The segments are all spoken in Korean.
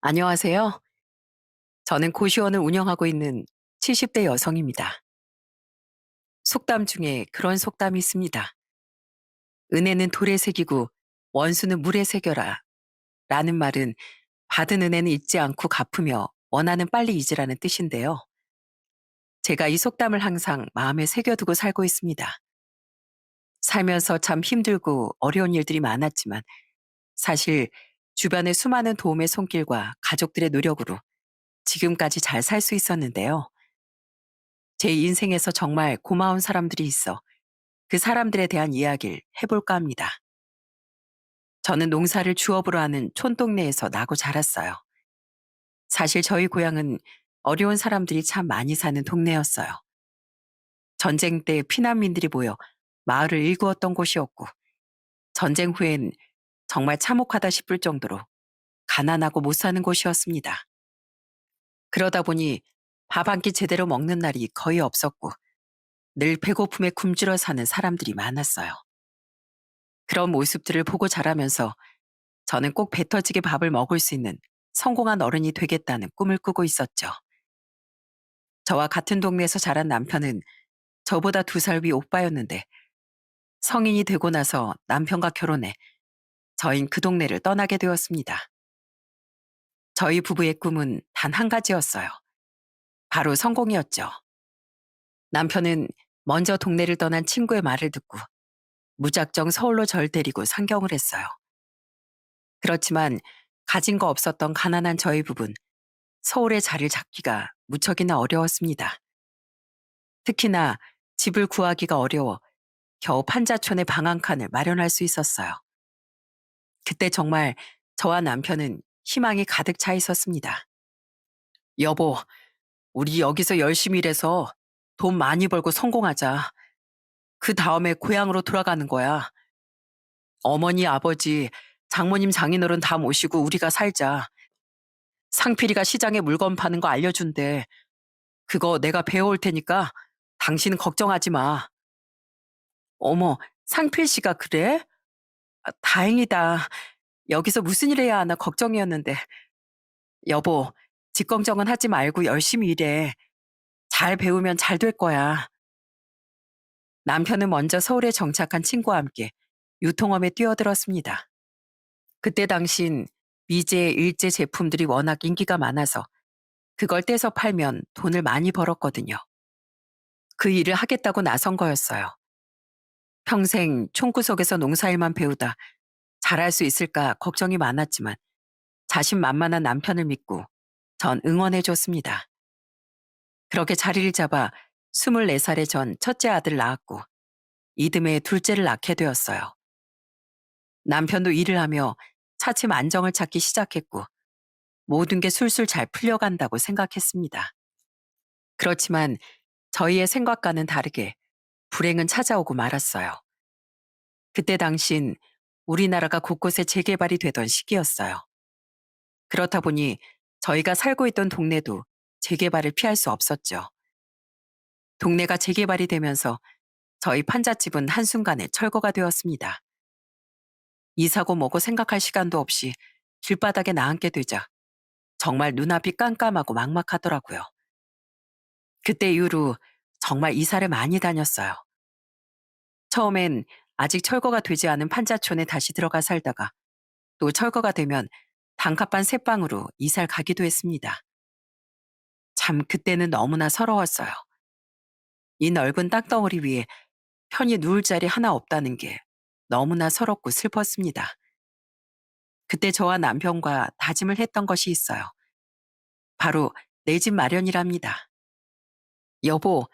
안녕하세요. 저는 고시원을 운영하고 있는 70대 여성입니다. 속담 중에 그런 속담이 있습니다. 은혜는 돌에 새기고 원수는 물에 새겨라. 라는 말은 받은 은혜는 잊지 않고 갚으며 원하는 빨리 잊으라는 뜻인데요. 제가 이 속담을 항상 마음에 새겨두고 살고 있습니다. 살면서 참 힘들고 어려운 일들이 많았지만 사실 주변의 수많은 도움의 손길과 가족들의 노력으로 지금까지 잘 살 수 있었는데요. 제 인생에서 정말 고마운 사람들이 있어 그 사람들에 대한 이야기를 해볼까 합니다. 저는 농사를 주업으로 하는 촌동네에서 나고 자랐어요. 사실 저희 고향은 어려운 사람들이 참 많이 사는 동네였어요. 전쟁 때 피난민들이 모여 마을을 일구었던 곳이었고, 전쟁 후엔 정말 참혹하다 싶을 정도로 가난하고 못 사는 곳이었습니다. 그러다 보니 밥 한 끼 제대로 먹는 날이 거의 없었고, 늘 배고픔에 굶주려 사는 사람들이 많았어요. 그런 모습들을 보고 자라면서 저는 꼭 배 터지게 밥을 먹을 수 있는 성공한 어른이 되겠다는 꿈을 꾸고 있었죠. 저와 같은 동네에서 자란 남편은 저보다 2살 위 오빠였는데 성인이 되고 나서 남편과 결혼해 저흰 그 동네를 떠나게 되었습니다. 저희 부부의 꿈은 단 한 가지였어요. 바로 성공이었죠. 남편은 먼저 동네를 떠난 친구의 말을 듣고 무작정 서울로 절 데리고 상경을 했어요. 그렇지만 가진 거 없었던 가난한 저희 부부는 서울에 자리를 잡기가 무척이나 어려웠습니다. 특히나 집을 구하기가 어려워 겨우 판자촌에 방 한 칸을 마련할 수 있었어요. 그때 정말 저와 남편은 희망이 가득 차 있었습니다. 여보, 우리 여기서 열심히 일해서 돈 많이 벌고 성공하자. 그 다음에 고향으로 돌아가는 거야. 어머니, 아버지, 장모님, 장인어른 다 모시고 우리가 살자. 상필이가 시장에 물건 파는 거 알려준대. 그거 내가 배워올 테니까 당신은 걱정하지 마. 어머, 상필 씨가 그래? 다행이다. 여기서 무슨 일 해야 하나 걱정이었는데. 여보, 직검정은 하지 말고 열심히 일해. 잘 배우면 잘 될 거야. 남편은 먼저 서울에 정착한 친구와 함께 유통업에 뛰어들었습니다. 그때 당신 미제, 일제 제품들이 워낙 인기가 많아서 그걸 떼서 팔면 돈을 많이 벌었거든요. 그 일을 하겠다고 나선 거였어요. 평생 총구석에서 농사일만 배우다 잘할 수 있을까 걱정이 많았지만 자신만만한 남편을 믿고 전 응원해줬습니다. 그렇게 자리를 잡아 24살에 전 첫째 아들을 낳았고 이듬해 둘째를 낳게 되었어요. 남편도 일을 하며 차츰 안정을 찾기 시작했고 모든 게 술술 잘 풀려간다고 생각했습니다. 그렇지만 저희의 생각과는 다르게 불행은 찾아오고 말았어요. 그때 당신 우리나라가 곳곳에 재개발이 되던 시기였어요. 그렇다 보니 저희가 살고 있던 동네도 재개발을 피할 수 없었죠. 동네가 재개발이 되면서 저희 판잣집은 한순간에 철거가 되었습니다. 이사고 뭐고 생각할 시간도 없이 길바닥에 나앉게 되자 정말 눈앞이 깜깜하고 막막하더라고요. 그때 이후로 정말 이사를 많이 다녔어요. 처음엔 아직 철거가 되지 않은 판자촌에 다시 들어가 살다가 또 철거가 되면 단칸반 새 방으로 이사를 가기도 했습니다. 참 그때는 너무나 서러웠어요. 이 넓은 땅덩어리 위에 편히 누울 자리 하나 없다는 게 너무나 서럽고 슬펐습니다. 그때 저와 남편과 다짐을 했던 것이 있어요. 바로 내 집 마련이랍니다. 여보,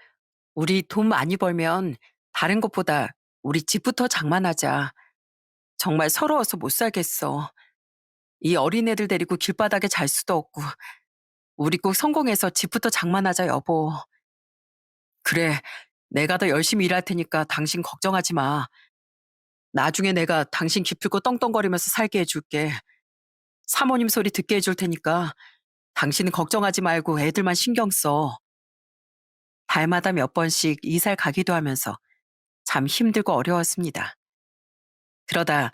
우리 돈 많이 벌면 다른 것보다 우리 집부터 장만하자. 정말 서러워서 못 살겠어. 이 어린애들 데리고 길바닥에 잘 수도 없고 우리 꼭 성공해서 집부터 장만하자 여보. 그래, 내가 더 열심히 일할 테니까 당신 걱정하지 마. 나중에 내가 당신 기필코 떵떵거리면서 살게 해줄게. 사모님 소리 듣게 해줄 테니까 당신은 걱정하지 말고 애들만 신경 써. 달마다 몇 번씩 이사를 가기도 하면서 참 힘들고 어려웠습니다. 그러다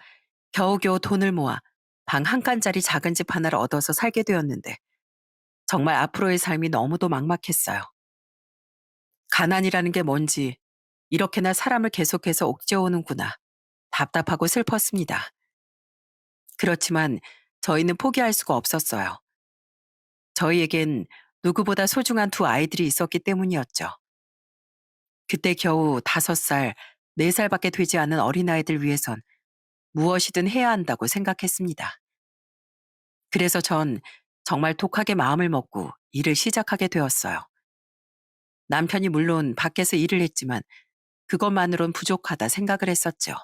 겨우겨우 돈을 모아 방 한 칸짜리 작은 집 하나를 얻어서 살게 되었는데 정말 앞으로의 삶이 너무도 막막했어요. 가난이라는 게 뭔지 이렇게나 사람을 계속해서 옥죄어오는구나. 답답하고 슬펐습니다. 그렇지만 저희는 포기할 수가 없었어요. 저희에겐 누구보다 소중한 두 아이들이 있었기 때문이었죠. 그때 겨우 5살, 4살밖에 되지 않은 어린아이들 위해선 무엇이든 해야 한다고 생각했습니다. 그래서 전 정말 독하게 마음을 먹고 일을 시작하게 되었어요. 남편이 물론 밖에서 일을 했지만 그것만으론 부족하다 생각을 했었죠.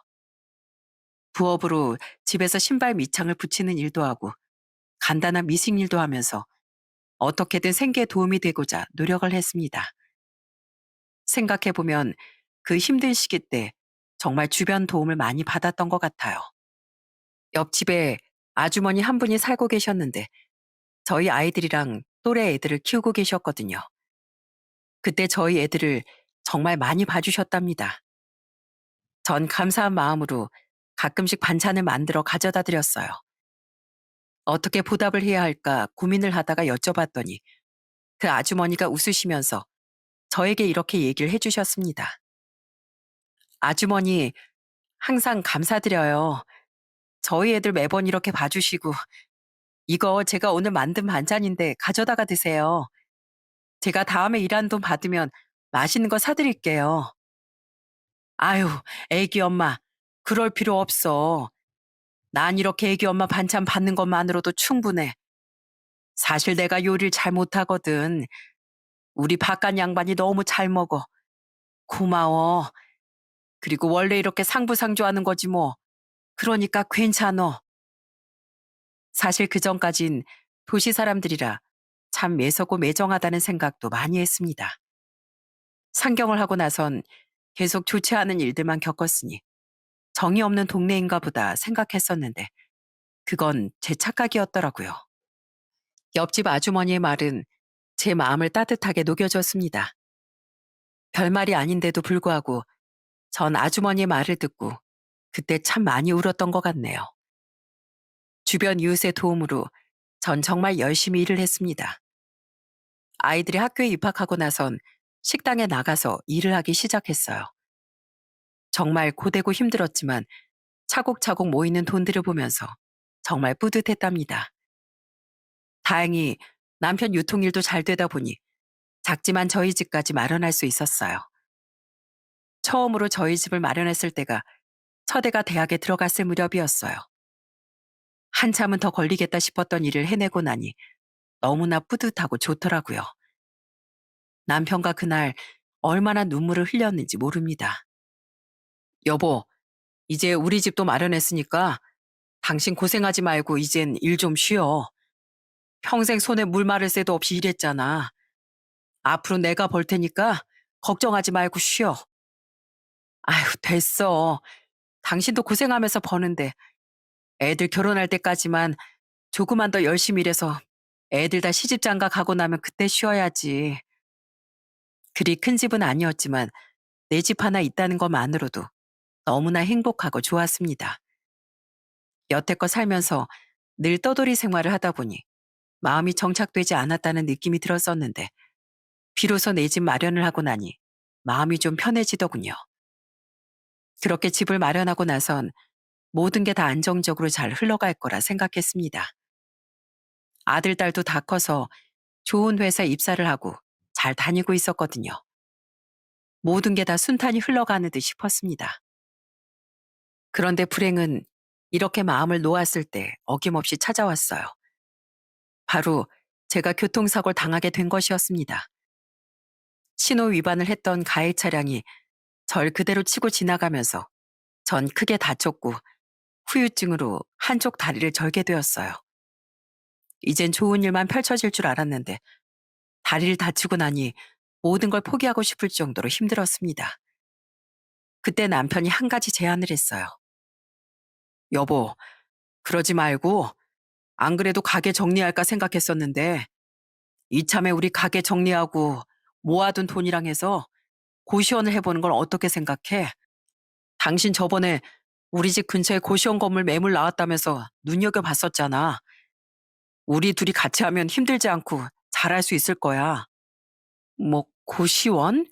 부업으로 집에서 신발 밑창을 붙이는 일도 하고 간단한 미싱 일도 하면서 어떻게든 생계에 도움이 되고자 노력을 했습니다. 생각해보면 그 힘든 시기 때 정말 주변 도움을 많이 받았던 것 같아요. 옆집에 아주머니 한 분이 살고 계셨는데 저희 아이들이랑 또래 애들을 키우고 계셨거든요. 그때 저희 애들을 정말 많이 봐주셨답니다. 전 감사한 마음으로 가끔씩 반찬을 만들어 가져다 드렸어요. 어떻게 보답을 해야 할까 고민을 하다가 여쭤봤더니 그 아주머니가 웃으시면서 저에게 이렇게 얘기를 해주셨습니다. 아주머니, 항상 감사드려요. 저희 애들 매번 이렇게 봐주시고, 이거 제가 오늘 만든 반찬인데 가져다가 드세요. 제가 다음에 일하는 돈 받으면 맛있는 거 사드릴게요. 아유, 애기 엄마, 그럴 필요 없어. 난 이렇게 애기 엄마 반찬 받는 것만으로도 충분해. 사실 내가 요리를 잘 못하거든. 우리 바깥 양반이 너무 잘 먹어. 고마워. 그리고 원래 이렇게 상부상조하는 거지 뭐. 그러니까 괜찮어. 사실 그전까진 도시 사람들이라 참 매서고 매정하다는 생각도 많이 했습니다. 상경을 하고 나선 계속 좋지 않은 일들만 겪었으니 정이 없는 동네인가 보다 생각했었는데 그건 제 착각이었더라고요. 옆집 아주머니의 말은 제 마음을 따뜻하게 녹여줬습니다. 별말이 아닌데도 불구하고 전 아주머니의 말을 듣고 그때 참 많이 울었던 것 같네요. 주변 이웃의 도움으로 전 정말 열심히 일을 했습니다. 아이들이 학교에 입학하고 나선 식당에 나가서 일을 하기 시작했어요. 정말 고되고 힘들었지만 차곡차곡 모이는 돈들을 보면서 정말 뿌듯했답니다. 다행히 남편 유통일도 잘 되다 보니 작지만 저희 집까지 마련할 수 있었어요. 처음으로 저희 집을 마련했을 때가 첫애가 대학에 들어갔을 무렵이었어요. 한참은 더 걸리겠다 싶었던 일을 해내고 나니 너무나 뿌듯하고 좋더라고요. 남편과 그날 얼마나 눈물을 흘렸는지 모릅니다. 여보, 이제 우리 집도 마련했으니까 당신 고생하지 말고 이젠 일 좀 쉬어. 평생 손에 물 마를 새도 없이 일했잖아. 앞으로 내가 벌 테니까 걱정하지 말고 쉬어. 아휴, 됐어. 당신도 고생하면서 버는데 애들 결혼할 때까지만 조금만 더 열심히 일해서 애들 다 시집장가 가고 나면 그때 쉬어야지. 그리 큰 집은 아니었지만 내 집 하나 있다는 것만으로도 너무나 행복하고 좋았습니다. 여태껏 살면서 늘 떠돌이 생활을 하다 보니 마음이 정착되지 않았다는 느낌이 들었었는데 비로소 내 집 마련을 하고 나니 마음이 좀 편해지더군요. 그렇게 집을 마련하고 나선 모든 게 다 안정적으로 잘 흘러갈 거라 생각했습니다. 아들, 딸도 다 커서 좋은 회사에 입사를 하고 잘 다니고 있었거든요. 모든 게 다 순탄히 흘러가는 듯 싶었습니다. 그런데 불행은 이렇게 마음을 놓았을 때 어김없이 찾아왔어요. 바로 제가 교통사고를 당하게 된 것이었습니다. 신호 위반을 했던 가해 차량이 절 그대로 치고 지나가면서 전 크게 다쳤고 후유증으로 한쪽 다리를 절게 되었어요. 이젠 좋은 일만 펼쳐질 줄 알았는데 다리를 다치고 나니 모든 걸 포기하고 싶을 정도로 힘들었습니다. 그때 남편이 한 가지 제안을 했어요. 여보, 그러지 말고 안 그래도 가게 정리할까 생각했었는데 이참에 우리 가게 정리하고 모아둔 돈이랑 해서 고시원을 해보는 걸 어떻게 생각해? 당신 저번에 우리 집 근처에 고시원 건물 매물 나왔다면서 눈여겨봤었잖아. 우리 둘이 같이 하면 힘들지 않고 잘할 수 있을 거야. 뭐, 고시원?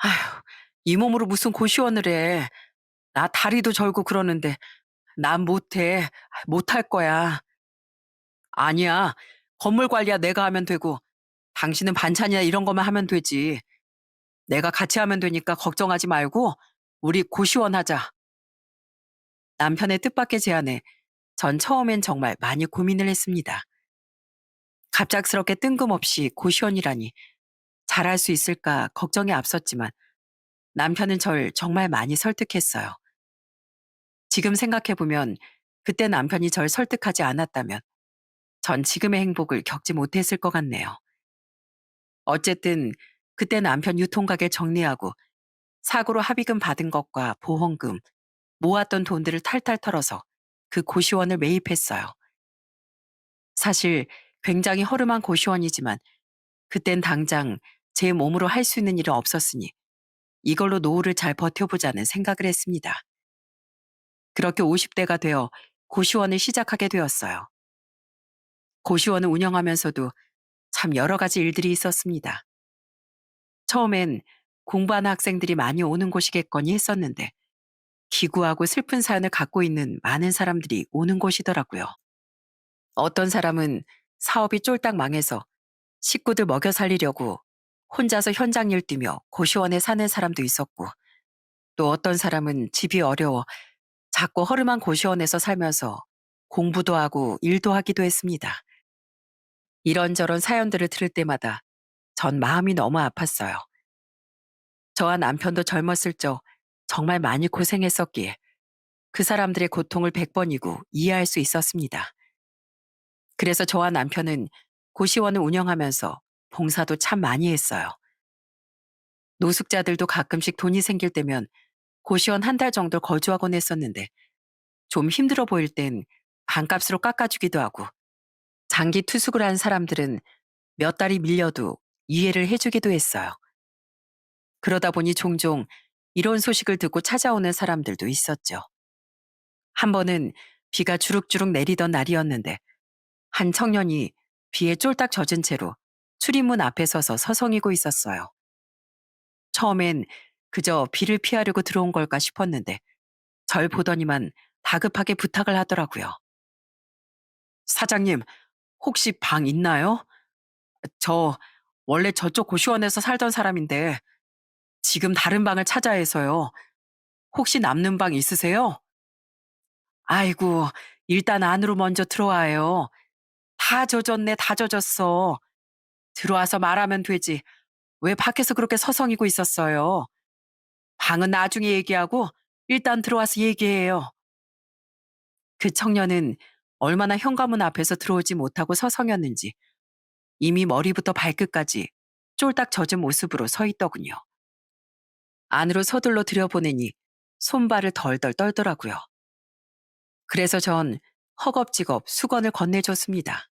아휴, 이 몸으로 무슨 고시원을 해. 나 다리도 절고 그러는데, 난 못해. 못할 거야. 아니야. 건물 관리야 내가 하면 되고, 당신은 반찬이나 이런 것만 하면 되지. 내가 같이 하면 되니까 걱정하지 말고, 우리 고시원 하자. 남편의 뜻밖의 제안에 전 처음엔 정말 많이 고민을 했습니다. 갑작스럽게 뜬금없이 고시원이라니 잘할 수 있을까 걱정이 앞섰지만 남편은 절 정말 많이 설득했어요. 지금 생각해보면 그때 남편이 절 설득하지 않았다면 전 지금의 행복을 겪지 못했을 것 같네요. 어쨌든 그때 남편 유통가게 정리하고 사고로 합의금 받은 것과 보험금, 모았던 돈들을 탈탈 털어서 그 고시원을 매입했어요. 사실 굉장히 허름한 고시원이지만 그땐 당장 제 몸으로 할 수 있는 일은 없었으니 이걸로 노후를 잘 버텨보자는 생각을 했습니다. 그렇게 50대가 되어 고시원을 시작하게 되었어요. 고시원을 운영하면서도 참 여러 가지 일들이 있었습니다. 처음엔 공부하는 학생들이 많이 오는 곳이겠거니 했었는데 기구하고 슬픈 사연을 갖고 있는 많은 사람들이 오는 곳이더라고요. 어떤 사람은 사업이 쫄딱 망해서 식구들 먹여 살리려고 혼자서 현장 일 뛰며 고시원에 사는 사람도 있었고 또 어떤 사람은 집이 어려워 작고 허름한 고시원에서 살면서 공부도 하고 일도 하기도 했습니다. 이런저런 사연들을 들을 때마다 전 마음이 너무 아팠어요. 저와 남편도 젊었을 적 정말 많이 고생했었기에 그 사람들의 고통을 100번이고 이해할 수 있었습니다. 그래서 저와 남편은 고시원을 운영하면서 봉사도 참 많이 했어요. 노숙자들도 가끔씩 돈이 생길 때면 고시원 한 달 정도 거주하곤 했었는데 좀 힘들어 보일 땐 반값으로 깎아주기도 하고 장기 투숙을 한 사람들은 몇 달이 밀려도 이해를 해주기도 했어요. 그러다 보니 종종 이런 소식을 듣고 찾아오는 사람들도 있었죠. 한 번은 비가 주룩주룩 내리던 날이었는데 한 청년이 비에 쫄딱 젖은 채로 출입문 앞에 서서 서성이고 있었어요. 처음엔 그저 비를 피하려고 들어온 걸까 싶었는데 절 보더니만 다급하게 부탁을 하더라고요. 사장님, 혹시 방 있나요? 저 원래 저쪽 고시원에서 살던 사람인데 지금 다른 방을 찾아야 해서요. 혹시 남는 방 있으세요? 아이고, 일단 안으로 먼저 들어와요. 다 젖었네, 다 젖었어. 들어와서 말하면 되지. 왜 밖에서 그렇게 서성이고 있었어요? 방은 나중에 얘기하고 일단 들어와서 얘기해요. 그 청년은 얼마나 현관문 앞에서 들어오지 못하고 서성였는지 이미 머리부터 발끝까지 쫄딱 젖은 모습으로 서 있더군요. 안으로 서둘러 들여보내니 손발을 덜덜 떨더라고요. 그래서 전 허겁지겁 수건을 건네줬습니다.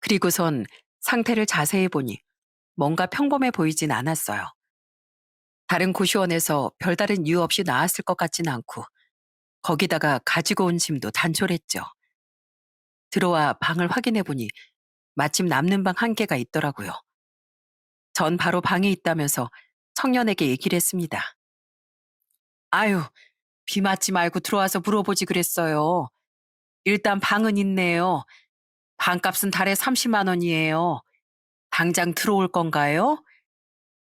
그리고선 상태를 자세히 보니 뭔가 평범해 보이진 않았어요. 다른 고시원에서 별다른 이유 없이 나왔을 것 같진 않고 거기다가 가지고 온 짐도 단촐했죠. 들어와 방을 확인해 보니 마침 남는 방 한 개가 있더라고요. 전 바로 방에 있다면서 청년에게 얘기를 했습니다. 아유, 비 맞지 말고 들어와서 물어보지 그랬어요. 일단 방은 있네요. 방값은 달에 30만 원이에요. 당장 들어올 건가요?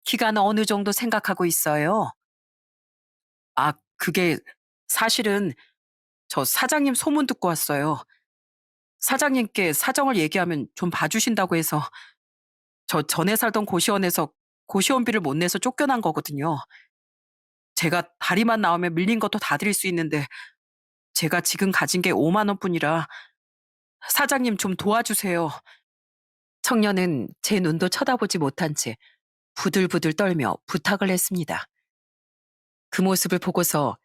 기간은 어느 정도 생각하고 있어요? 아, 그게 사실은 저 사장님 소문 듣고 왔어요. 사장님께 사정을 얘기하면 좀 봐주신다고 해서 저 전에 살던 고시원에서 고시원비를 못 내서 쫓겨난 거거든요. 제가 다리만 나오면 밀린 것도 다 드릴 수 있는데 제가 지금 가진 게 5만 원뿐이라 사장님 좀 도와주세요. 청년은 제 눈도 쳐다보지 못한 채 부들부들 떨며 부탁을 했습니다. 그 모습을 보고서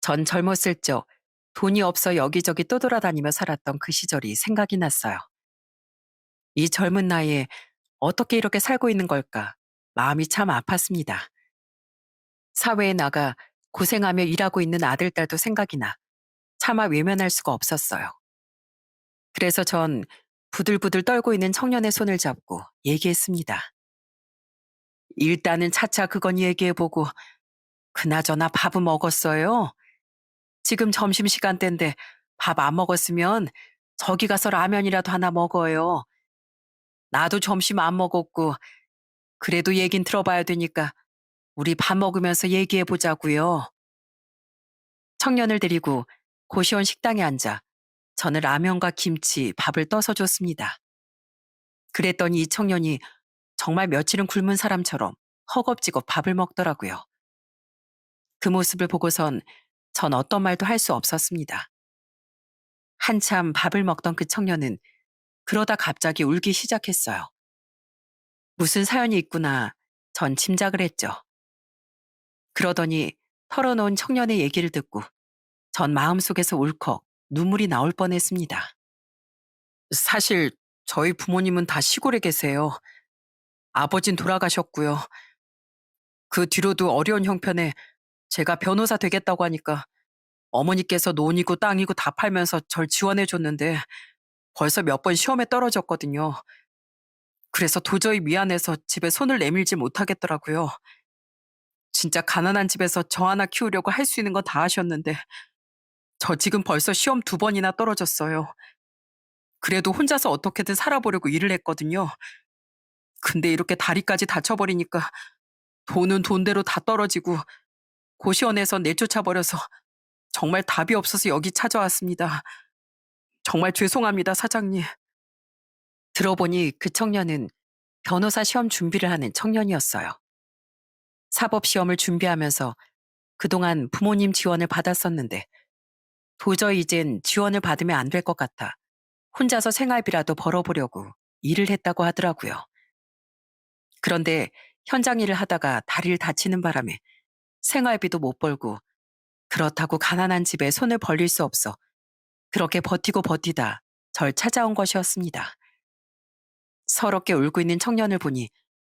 전 젊었을 적 돈이 없어 여기저기 떠돌아다니며 살았던 그 시절이 생각이 났어요. 이 젊은 나이에 어떻게 이렇게 살고 있는 걸까 마음이 참 아팠습니다. 사회에 나가 고생하며 일하고 있는 아들, 딸도 생각이 나 차마 외면할 수가 없었어요. 그래서 전 부들부들 떨고 있는 청년의 손을 잡고 얘기했습니다. 일단은 차차 그건 얘기해보고, 그나저나 밥은 먹었어요? 지금 점심시간대인데 밥 안 먹었으면 저기 가서 라면이라도 하나 먹어요. 나도 점심 안 먹었고, 그래도 얘긴 들어봐야 되니까 우리 밥 먹으면서 얘기해보자고요. 청년을 데리고 고시원 식당에 앉아 저는 라면과 김치, 밥을 떠서 줬습니다. 그랬더니 이 청년이 정말 며칠은 굶은 사람처럼 허겁지겁 밥을 먹더라고요. 그 모습을 보고선 전 어떤 말도 할 수 없었습니다. 한참 밥을 먹던 그 청년은 그러다 갑자기 울기 시작했어요. 무슨 사연이 있구나 전 짐작을 했죠. 그러더니 털어놓은 청년의 얘기를 듣고 전 마음속에서 울컥 눈물이 나올 뻔했습니다. 사실 저희 부모님은 다 시골에 계세요. 아버진 돌아가셨고요. 그 뒤로도 어려운 형편에 제가 변호사 되겠다고 하니까 어머니께서 논이고 땅이고 다 팔면서 절 지원해 줬는데 벌써 몇 번 시험에 떨어졌거든요. 그래서 도저히 미안해서 집에 손을 내밀지 못하겠더라고요. 진짜 가난한 집에서 저 하나 키우려고 할 수 있는 건 다 하셨는데 저 지금 벌써 시험 2번이나 떨어졌어요. 그래도 혼자서 어떻게든 살아보려고 일을 했거든요. 근데 이렇게 다리까지 다쳐버리니까 돈은 돈대로 다 떨어지고 고시원에서 내쫓아 버려서 정말 답이 없어서 여기 찾아왔습니다. 정말 죄송합니다, 사장님. 들어보니 그 청년은 변호사 시험 준비를 하는 청년이었어요. 사법시험을 준비하면서 그동안 부모님 지원을 받았었는데 도저히 이젠 지원을 받으면 안 될 것 같아 혼자서 생활비라도 벌어보려고 일을 했다고 하더라고요. 그런데 현장 일을 하다가 다리를 다치는 바람에 생활비도 못 벌고 그렇다고 가난한 집에 손을 벌릴 수 없어 그렇게 버티고 버티다 절 찾아온 것이었습니다. 서럽게 울고 있는 청년을 보니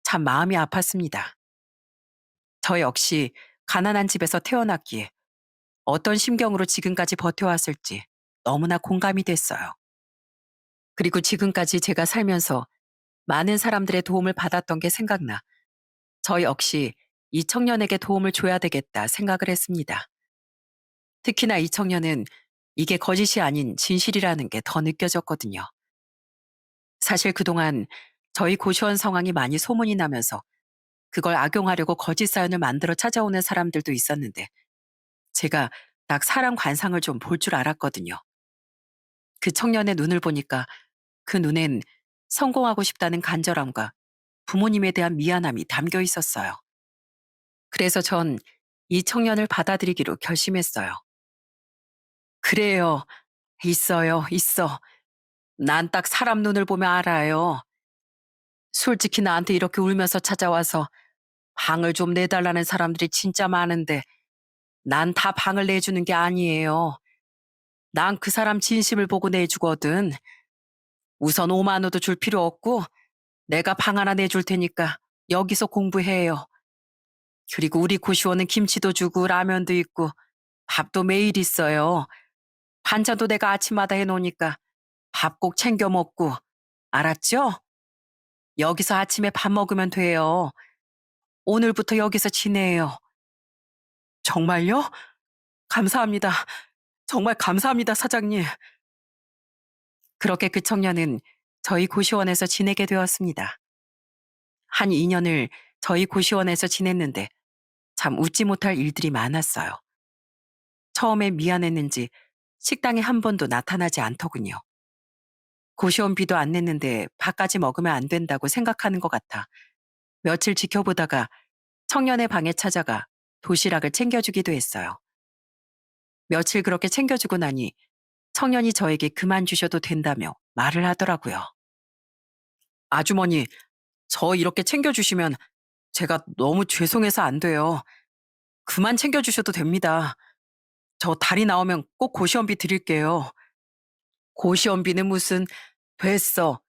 참 마음이 아팠습니다. 저 역시 가난한 집에서 태어났기에 어떤 심경으로 지금까지 버텨왔을지 너무나 공감이 됐어요. 그리고 지금까지 제가 살면서 많은 사람들의 도움을 받았던 게 생각나 저 역시 이 청년에게 도움을 줘야 되겠다 생각을 했습니다. 특히나 이 청년은 이게 거짓이 아닌 진실이라는 게 더 느껴졌거든요. 사실 그동안 저희 고시원 상황이 많이 소문이 나면서 그걸 악용하려고 거짓 사연을 만들어 찾아오는 사람들도 있었는데 제가 딱 사람 관상을 좀 볼 줄 알았거든요. 그 청년의 눈을 보니까 그 눈엔 성공하고 싶다는 간절함과 부모님에 대한 미안함이 담겨 있었어요. 그래서 전 이 청년을 받아들이기로 결심했어요. 그래요. 있어요. 있어. 난 딱 사람 눈을 보면 알아요. 솔직히 나한테 이렇게 울면서 찾아와서 방을 좀 내달라는 사람들이 진짜 많은데 난 다 방을 내주는 게 아니에요. 난 그 사람 진심을 보고 내주거든. 우선 5만 원도 줄 필요 없고 내가 방 하나 내줄 테니까 여기서 공부해요. 그리고 우리 고시원은 김치도 주고 라면도 있고 밥도 매일 있어요. 반찬도 내가 아침마다 해놓으니까 밥 꼭 챙겨 먹고 알았죠? 여기서 아침에 밥 먹으면 돼요. 오늘부터 여기서 지내요. 정말요? 감사합니다. 정말 감사합니다, 사장님. 그렇게 그 청년은 저희 고시원에서 지내게 되었습니다. 한 2년을 저희 고시원에서 지냈는데 참 웃지 못할 일들이 많았어요. 처음엔 미안했는지 식당에 한 번도 나타나지 않더군요. 고시원비도 안 냈는데 밥까지 먹으면 안 된다고 생각하는 것 같아 며칠 지켜보다가 청년의 방에 찾아가 도시락을 챙겨주기도 했어요. 며칠 그렇게 챙겨주고 나니 청년이 저에게 그만 주셔도 된다며 말을 하더라고요. 아주머니, 저 이렇게 챙겨주시면 제가 너무 죄송해서 안 돼요. 그만 챙겨주셔도 됩니다. 저 달이 나오면 꼭 고시원비 드릴게요. 고시원비는 무슨, 됐어.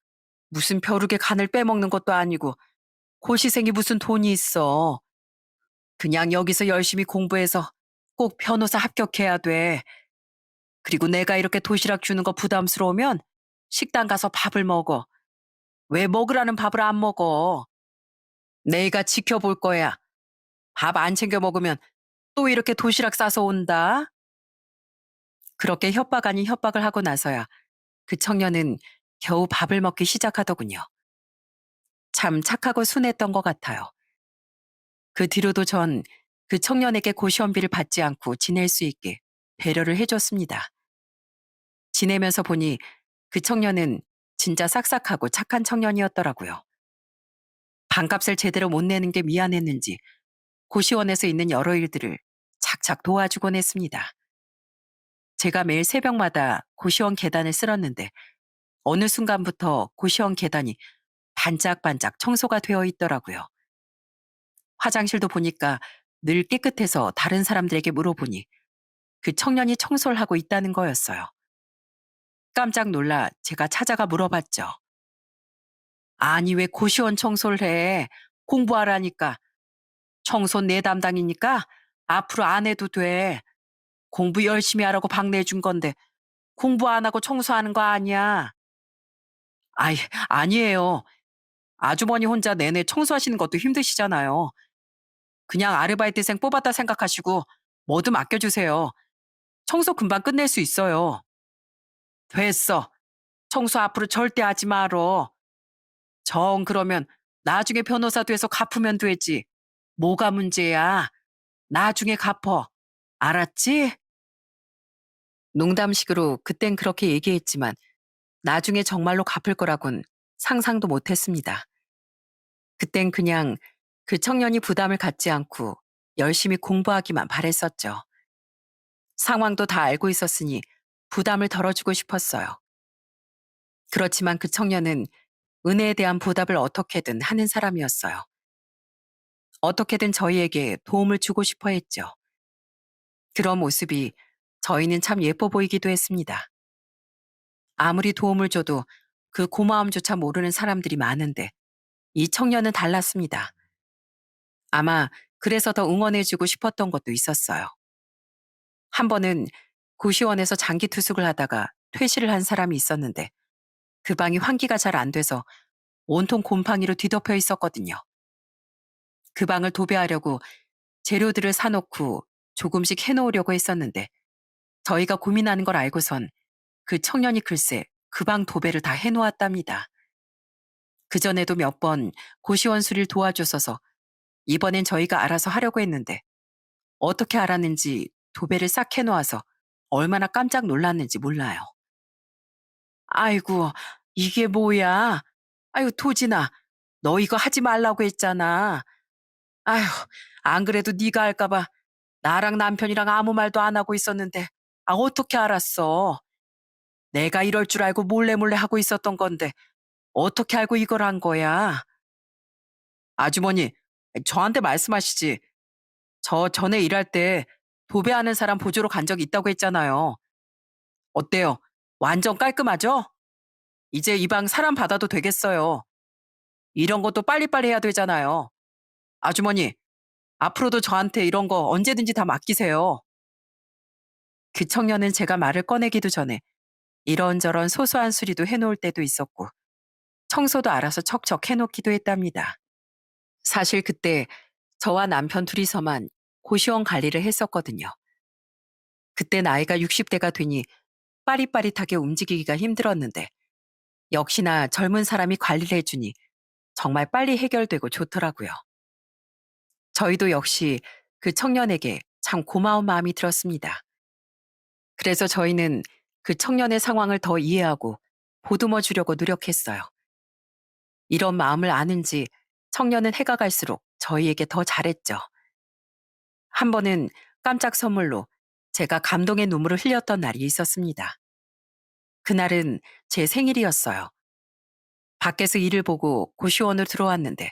무슨 벼룩의 간을 빼먹는 것도 아니고 고시생이 무슨 돈이 있어. 그냥 여기서 열심히 공부해서 꼭 변호사 합격해야 돼. 그리고 내가 이렇게 도시락 주는 거 부담스러우면 식당 가서 밥을 먹어. 왜 먹으라는 밥을 안 먹어? 내가 지켜볼 거야. 밥 안 챙겨 먹으면 또 이렇게 도시락 싸서 온다. 그렇게 협박 아닌 협박을 하고 나서야 그 청년은 겨우 밥을 먹기 시작하더군요. 참 착하고 순했던 것 같아요. 그 뒤로도 전 그 청년에게 고시원비를 받지 않고 지낼 수 있게 배려를 해줬습니다. 지내면서 보니 그 청년은 진짜 싹싹하고 착한 청년이었더라고요. 반값을 제대로 못 내는 게 미안했는지 고시원에서 있는 여러 일들을 착착 도와주곤 했습니다. 제가 매일 새벽마다 고시원 계단을 쓸었는데 어느 순간부터 고시원 계단이 반짝반짝 청소가 되어 있더라고요. 화장실도 보니까 늘 깨끗해서 다른 사람들에게 물어보니 그 청년이 청소를 하고 있다는 거였어요. 깜짝 놀라 제가 찾아가 물어봤죠. 아니, 왜 고시원 청소를 해? 공부하라니까. 청소 내 담당이니까 앞으로 안 해도 돼. 공부 열심히 하라고 박내준 건데 공부 안 하고 청소하는 거 아니야. 아이, 아니에요. 아주머니 혼자 내내 청소하시는 것도 힘드시잖아요. 그냥 아르바이트생 뽑았다 생각하시고 뭐 좀 아껴주세요. 청소 금방 끝낼 수 있어요. 됐어. 청소 앞으로 절대 하지 말어. 정 그러면 나중에 변호사 돼서 갚으면 되지. 뭐가 문제야? 나중에 갚어. 알았지? 농담식으로 그땐 그렇게 얘기했지만 나중에 정말로 갚을 거라곤 상상도 못했습니다. 그땐 그냥 그 청년이 부담을 갖지 않고 열심히 공부하기만 바랬었죠. 상황도 다 알고 있었으니 부담을 덜어주고 싶었어요. 그렇지만 그 청년은 은혜에 대한 보답을 어떻게든 하는 사람이었어요. 어떻게든 저희에게 도움을 주고 싶어 했죠. 그런 모습이 저희는 참 예뻐 보이기도 했습니다. 아무리 도움을 줘도 그 고마움조차 모르는 사람들이 많은데 이 청년은 달랐습니다. 아마 그래서 더 응원해주고 싶었던 것도 있었어요. 한 번은 고시원에서 장기 투숙을 하다가 퇴실을 한 사람이 있었는데 그 방이 환기가 잘 안 돼서 온통 곰팡이로 뒤덮여 있었거든요. 그 방을 도배하려고 재료들을 사놓고 조금씩 해놓으려고 했었는데 저희가 고민하는 걸 알고선 그 청년이 글쎄 그 방 도배를 다 해놓았답니다. 그전에도 몇 번 고시원 수리를 도와줬어서 이번엔 저희가 알아서 하려고 했는데 어떻게 알았는지 도배를 싹 해놓아서 얼마나 깜짝 놀랐는지 몰라요. 아이고, 이게 뭐야? 아유, 도진아, 너 이거 하지 말라고 했잖아. 아휴, 안 그래도 네가 할까봐 나랑 남편이랑 아무 말도 안 하고 있었는데, 아, 어떻게 알았어? 내가 이럴 줄 알고 몰래 몰래 하고 있었던 건데, 어떻게 알고 이걸 한 거야? 아주머니, 저한테 말씀하시지. 저 전에 일할 때 도배하는 사람 보조로 간 적 있다고 했잖아요. 어때요? 완전 깔끔하죠? 이제 이 방 사람 받아도 되겠어요. 이런 것도 빨리빨리 해야 되잖아요. 아주머니, 앞으로도 저한테 이런 거 언제든지 다 맡기세요. 그 청년은 제가 말을 꺼내기도 전에 이런저런 소소한 수리도 해놓을 때도 있었고 청소도 알아서 척척 해놓기도 했답니다. 사실 그때 저와 남편 둘이서만 고시원 관리를 했었거든요. 그때 나이가 60대가 되니 빠릿빠릿하게 움직이기가 힘들었는데 역시나 젊은 사람이 관리를 해주니 정말 빨리 해결되고 좋더라고요. 저희도 역시 그 청년에게 참 고마운 마음이 들었습니다. 그래서 저희는 그 청년의 상황을 더 이해하고 보듬어 주려고 노력했어요. 이런 마음을 아는지 청년은 해가 갈수록 저희에게 더 잘했죠. 한 번은 깜짝 선물로 제가 감동의 눈물을 흘렸던 날이 있었습니다. 그날은 제 생일이었어요. 밖에서 일을 보고 고시원을 들어왔는데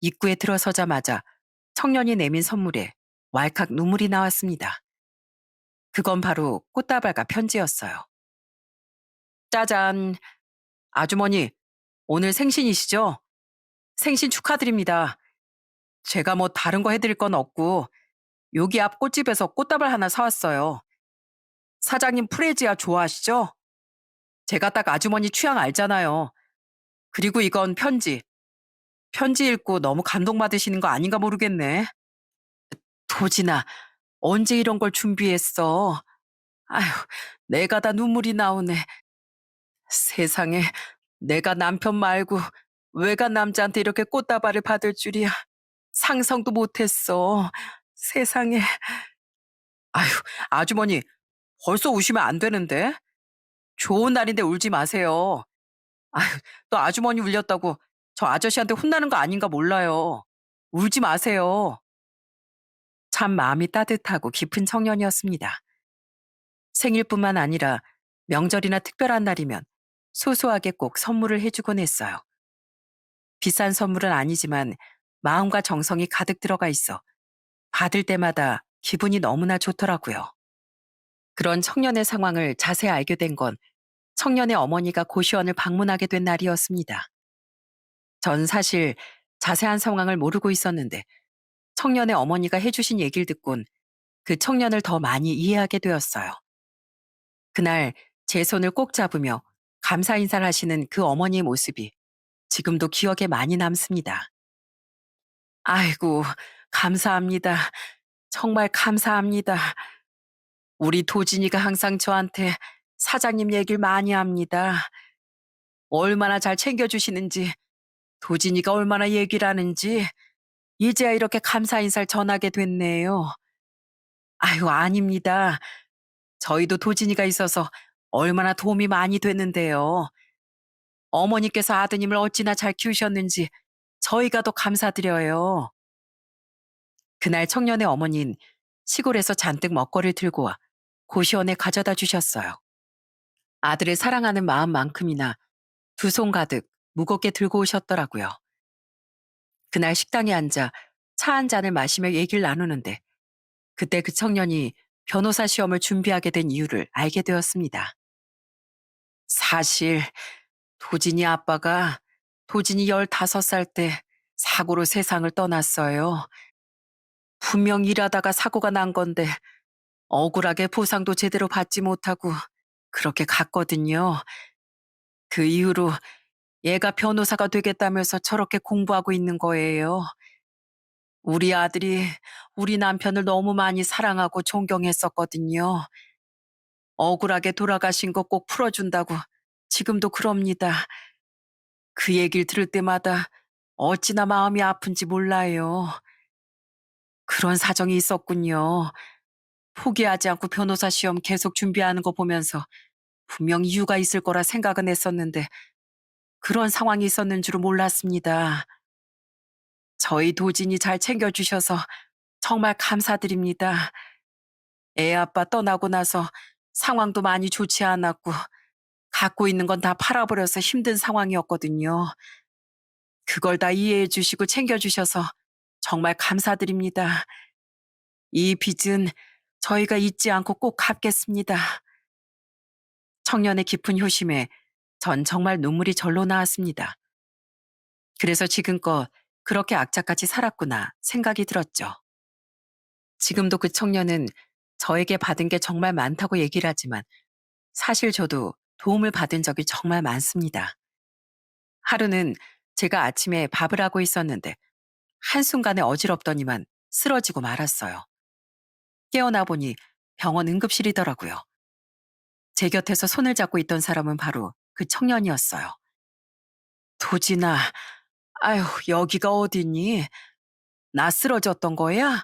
입구에 들어서자마자 청년이 내민 선물에 왈칵 눈물이 나왔습니다. 그건 바로 꽃다발과 편지였어요. 짜잔. 아주머니, 오늘 생신이시죠? 생신 축하드립니다. 제가 뭐 다른 거 해드릴 건 없고 여기 앞 꽃집에서 꽃다발 하나 사왔어요. 사장님 프레지아 좋아하시죠? 제가 딱 아주머니 취향 알잖아요. 그리고 이건 편지. 편지 읽고 너무 감동받으시는 거 아닌가 모르겠네. 도진아, 언제 이런 걸 준비했어? 아휴, 내가 다 눈물이 나오네. 세상에, 내가 남편 말고 외간 남자한테 이렇게 꽃다발을 받을 줄이야. 상상도 못했어. 세상에. 아휴, 아주머니, 벌써 우시면 안 되는데? 좋은 날인데 울지 마세요. 아휴, 또 아주머니 울렸다고 저 아저씨한테 혼나는 거 아닌가 몰라요. 울지 마세요. 참 마음이 따뜻하고 깊은 청년이었습니다. 생일뿐만 아니라 명절이나 특별한 날이면 소소하게 꼭 선물을 해주곤 했어요. 비싼 선물은 아니지만 마음과 정성이 가득 들어가 있어 받을 때마다 기분이 너무나 좋더라고요. 그런 청년의 상황을 자세히 알게 된 건 청년의 어머니가 고시원을 방문하게 된 날이었습니다. 전 사실 자세한 상황을 모르고 있었는데 청년의 어머니가 해주신 얘기를 듣곤 그 청년을 더 많이 이해하게 되었어요. 그날 제 손을 꼭 잡으며 감사 인사를 하시는 그 어머니의 모습이 지금도 기억에 많이 남습니다. 아이고, 감사합니다. 정말 감사합니다. 우리 도진이가 항상 저한테 사장님 얘기를 많이 합니다. 얼마나 잘 챙겨주시는지, 도진이가 얼마나 얘기를 하는지, 이제야 이렇게 감사 인사를 전하게 됐네요. 아유, 아닙니다. 저희도 도진이가 있어서 얼마나 도움이 많이 됐는데요. 어머니께서 아드님을 어찌나 잘 키우셨는지 저희가 더 감사드려요. 그날 청년의 어머니는 시골에서 잔뜩 먹거리를 들고 와 고시원에 가져다 주셨어요. 아들을 사랑하는 마음만큼이나 두 손 가득 무겁게 들고 오셨더라고요. 그날 식당에 앉아 차 한 잔을 마시며 얘기를 나누는데 그때 그 청년이 변호사 시험을 준비하게 된 이유를 알게 되었습니다. 사실 도진이 아빠가 도진이 15살 때 사고로 세상을 떠났어요. 분명 일하다가 사고가 난 건데 억울하게 보상도 제대로 받지 못하고 그렇게 갔거든요. 그 이후로 얘가 변호사가 되겠다면서 저렇게 공부하고 있는 거예요. 우리 아들이 우리 남편을 너무 많이 사랑하고 존경했었거든요. 억울하게 돌아가신 거 꼭 풀어준다고 지금도 그럽니다. 그 얘기를 들을 때마다 어찌나 마음이 아픈지 몰라요. 그런 사정이 있었군요. 포기하지 않고 변호사 시험 계속 준비하는 거 보면서 분명 이유가 있을 거라 생각은 했었는데 그런 상황이 있었는 줄은 몰랐습니다. 저희 도진이 잘 챙겨주셔서 정말 감사드립니다. 애 아빠 떠나고 나서 상황도 많이 좋지 않았고 갖고 있는 건 다 팔아버려서 힘든 상황이었거든요. 그걸 다 이해해 주시고 챙겨주셔서 정말 감사드립니다. 이 빚은 저희가 잊지 않고 꼭 갚겠습니다. 청년의 깊은 효심에 전 정말 눈물이 절로 나왔습니다. 그래서 지금껏 그렇게 악착같이 살았구나 생각이 들었죠. 지금도 그 청년은 저에게 받은 게 정말 많다고 얘기를 하지만 사실 저도 도움을 받은 적이 정말 많습니다. 하루는 제가 아침에 밥을 하고 있었는데 한순간에 어지럽더니만 쓰러지고 말았어요. 깨어나 보니 병원 응급실이더라고요. 제 곁에서 손을 잡고 있던 사람은 바로 그 청년이었어요. 도진아, 아휴, 여기가 어디니? 나 쓰러졌던 거야?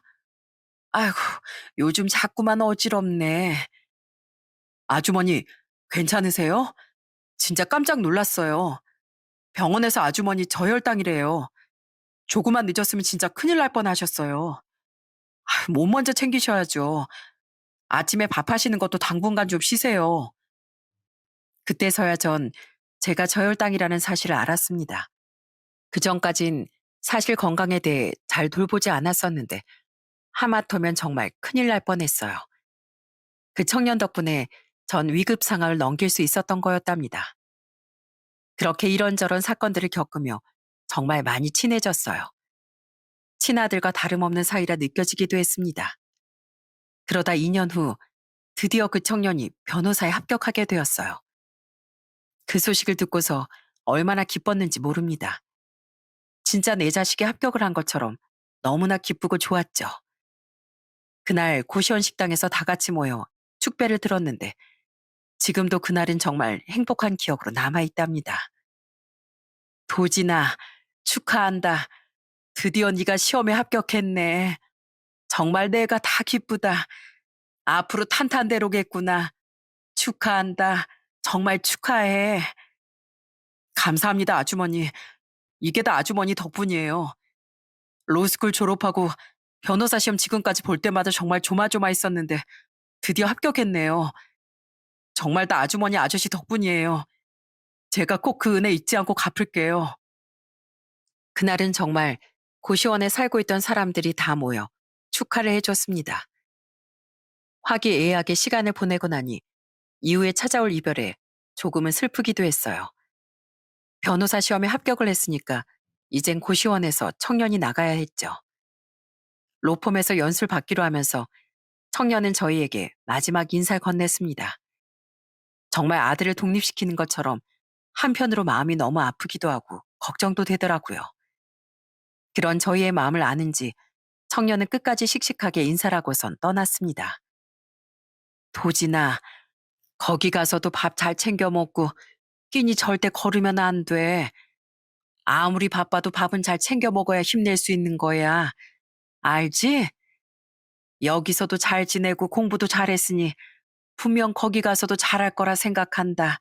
아이고, 요즘 자꾸만 어지럽네. 아주머니, 괜찮으세요? 진짜 깜짝 놀랐어요. 병원에서 아주머니 저혈당이래요. 조금만 늦었으면 진짜 큰일 날 뻔하셨어요. 몸 먼저 챙기셔야죠. 아침에 밥 하시는 것도 당분간 좀 쉬세요. 그때서야 전 제가 저혈당이라는 사실을 알았습니다. 그전까진 사실 건강에 대해 잘 돌보지 않았었는데 하마터면 정말 큰일 날 뻔했어요. 그 청년 덕분에 전 위급 상황을 넘길 수 있었던 거였답니다. 그렇게 이런저런 사건들을 겪으며 정말 많이 친해졌어요. 친아들과 다름없는 사이라 느껴지기도 했습니다. 그러다 2년 후 드디어 그 청년이 변호사에 합격하게 되었어요. 그 소식을 듣고서 얼마나 기뻤는지 모릅니다. 진짜 내 자식이 합격을 한 것처럼 너무나 기쁘고 좋았죠. 그날 고시원 식당에서 다 같이 모여 축배를 들었는데 지금도 그날은 정말 행복한 기억으로 남아있답니다. 도진아, 축하한다. 드디어 네가 시험에 합격했네. 정말 내가 다 기쁘다. 앞으로 탄탄대로겠구나. 축하한다. 정말 축하해. 감사합니다, 아주머니. 이게 다 아주머니 덕분이에요. 로스쿨 졸업하고 변호사 시험 지금까지 볼 때마다 정말 조마조마했었는데 드디어 합격했네요. 정말 다 아주머니 아저씨 덕분이에요. 제가 꼭 그 은혜 잊지 않고 갚을게요. 그날은 정말 고시원에 살고 있던 사람들이 다 모여 축하를 해줬습니다. 화기애애하게 시간을 보내고 나니 이후에 찾아올 이별에 조금은 슬프기도 했어요. 변호사 시험에 합격을 했으니까 이젠 고시원에서 청년이 나가야 했죠. 로펌에서 연수를 받기로 하면서 청년은 저희에게 마지막 인사를 건넸습니다. 정말 아들을 독립시키는 것처럼 한편으로 마음이 너무 아프기도 하고 걱정도 되더라고요. 그런 저희의 마음을 아는지 청년은 끝까지 씩씩하게 인사를 하고선 떠났습니다. 도진아, 거기 가서도 밥 잘 챙겨 먹고 끼니 절대 거르면 안 돼. 아무리 바빠도 밥은 잘 챙겨 먹어야 힘낼 수 있는 거야. 알지? 여기서도 잘 지내고 공부도 잘했으니 분명 거기 가서도 잘할 거라 생각한다.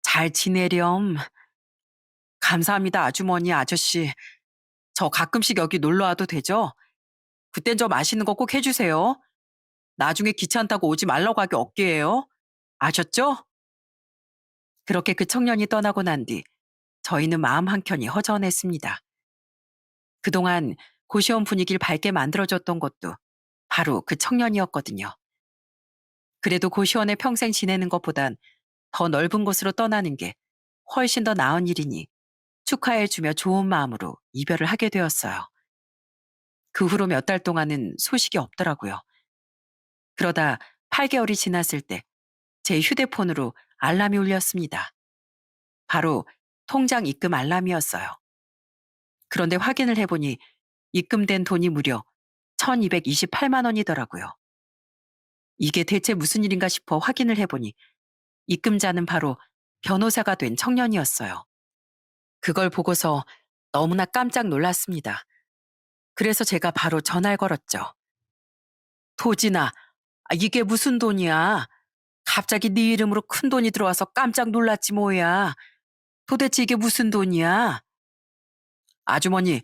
잘 지내렴. 감사합니다, 아주머니, 아저씨. 저 가끔씩 여기 놀러 와도 되죠? 그땐 저 맛있는 거 꼭 해주세요. 나중에 귀찮다고 오지 말라고 하기 없게예요. 아셨죠? 그렇게 그 청년이 떠나고 난 뒤 저희는 마음 한켠이 허전했습니다. 그동안 고시원 분위기를 밝게 만들어줬던 것도 바로 그 청년이었거든요. 그래도 고시원에 평생 지내는 것보단 더 넓은 곳으로 떠나는 게 훨씬 더 나은 일이니 축하해주며 좋은 마음으로 이별을 하게 되었어요. 그 후로 몇 달 동안은 소식이 없더라고요. 그러다 8개월이 지났을 때 제 휴대폰으로 알람이 울렸습니다. 바로 통장 입금 알람이었어요. 그런데 확인을 해보니 입금된 돈이 무려 1228만 원이더라고요. 이게 대체 무슨 일인가 싶어 확인을 해보니 입금자는 바로 변호사가 된 청년이었어요. 그걸 보고서 너무나 깜짝 놀랐습니다. 그래서 제가 바로 전화를 걸었죠. 도진아, 이게 무슨 돈이야? 갑자기 네 이름으로 큰 돈이 들어와서 깜짝 놀랐지 뭐야. 도대체 이게 무슨 돈이야? 아주머니,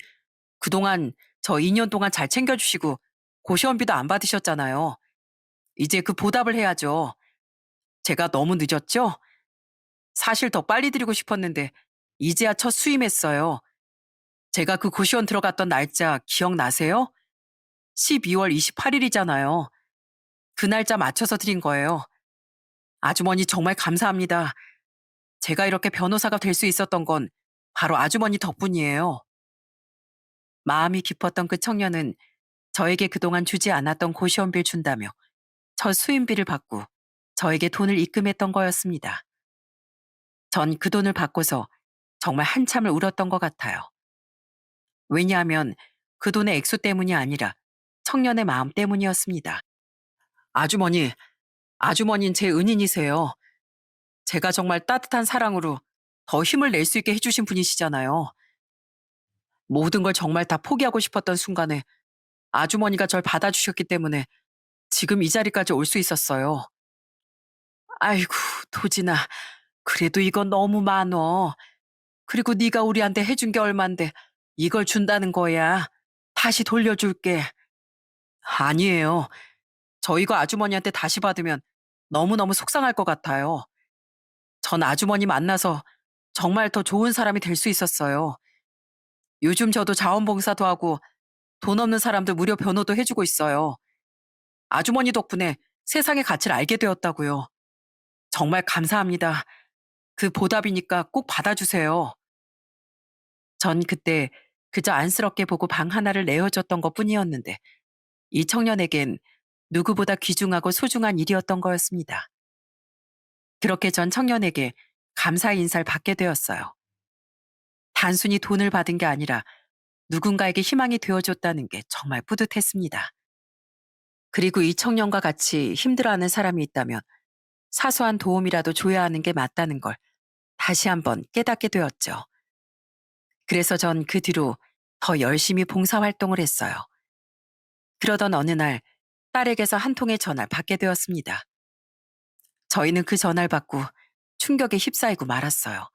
그동안 저 2년 동안 잘 챙겨주시고 고시원비도 안 받으셨잖아요. 이제 그 보답을 해야죠. 제가 너무 늦었죠? 사실 더 빨리 드리고 싶었는데 이제야 첫 수임했어요. 제가 그 고시원 들어갔던 날짜 기억나세요? 12월 28일이잖아요. 그 날짜 맞춰서 드린 거예요. 아주머니 정말 감사합니다. 제가 이렇게 변호사가 될 수 있었던 건 바로 아주머니 덕분이에요. 마음이 깊었던 그 청년은 저에게 그동안 주지 않았던 고시원비를 준다며 첫 수임비를 받고 저에게 돈을 입금했던 거였습니다. 전 그 돈을 받고서 정말 한참을 울었던 것 같아요. 왜냐하면 그 돈의 액수 때문이 아니라 청년의 마음 때문이었습니다. 아주머니, 아주머니는 제 은인이세요. 제가 정말 따뜻한 사랑으로 더 힘을 낼 수 있게 해주신 분이시잖아요. 모든 걸 정말 다 포기하고 싶었던 순간에 아주머니가 절 받아주셨기 때문에 지금 이 자리까지 올 수 있었어요. 아이고, 도진아. 그래도 이건 너무 많어. 그리고 네가 우리한테 해준 게 얼만데 이걸 준다는 거야. 다시 돌려줄게. 아니에요. 저 이거 아주머니한테 다시 받으면 너무너무 속상할 것 같아요. 전 아주머니 만나서 정말 더 좋은 사람이 될 수 있었어요. 요즘 저도 자원봉사도 하고 돈 없는 사람들 무료 변호도 해주고 있어요. 아주머니 덕분에 세상의 가치를 알게 되었다고요. 정말 감사합니다. 그 보답이니까 꼭 받아주세요. 전 그때 그저 안쓰럽게 보고 방 하나를 내어줬던 것 뿐이었는데 이 청년에겐 누구보다 귀중하고 소중한 일이었던 거였습니다. 그렇게 전 청년에게 감사 인사를 받게 되었어요. 단순히 돈을 받은 게 아니라 누군가에게 희망이 되어줬다는 게 정말 뿌듯했습니다. 그리고 이 청년과 같이 힘들어하는 사람이 있다면 사소한 도움이라도 줘야 하는 게 맞다는 걸 다시 한번 깨닫게 되었죠. 그래서 전 그 뒤로 더 열심히 봉사활동을 했어요. 그러던 어느 날 딸에게서 한 통의 전화를 받게 되었습니다. 저희는 그 전화를 받고 충격에 휩싸이고 말았어요.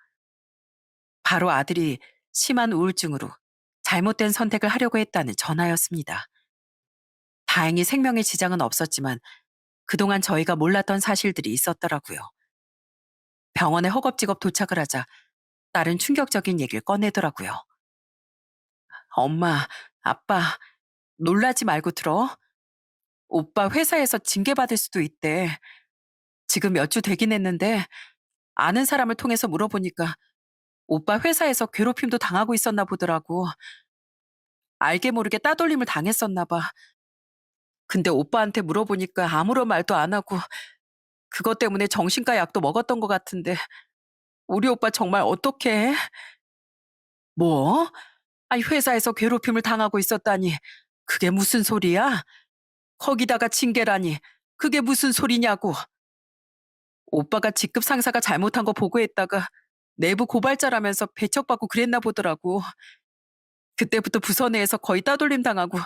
바로 아들이 심한 우울증으로 잘못된 선택을 하려고 했다는 전화였습니다. 다행히 생명에 지장은 없었지만 그동안 저희가 몰랐던 사실들이 있었더라고요. 병원에 허겁지겁 도착을 하자 딸은 충격적인 얘기를 꺼내더라고요. 엄마, 아빠, 놀라지 말고 들어. 오빠 회사에서 징계받을 수도 있대. 지금 몇 주 되긴 했는데 아는 사람을 통해서 물어보니까 오빠 회사에서 괴롭힘도 당하고 있었나 보더라고. 알게 모르게 따돌림을 당했었나 봐. 근데 오빠한테 물어보니까 아무런 말도 안 하고 그것 때문에 정신과 약도 먹었던 것 같은데 우리 오빠 정말 어떡해? 뭐? 아니 회사에서 괴롭힘을 당하고 있었다니 그게 무슨 소리야? 거기다가 징계라니 그게 무슨 소리냐고. 오빠가 직급 상사가 잘못한 거 보고했다가 내부 고발자라면서 배척받고 그랬나 보더라고. 그때부터 부서 내에서 거의 따돌림 당하고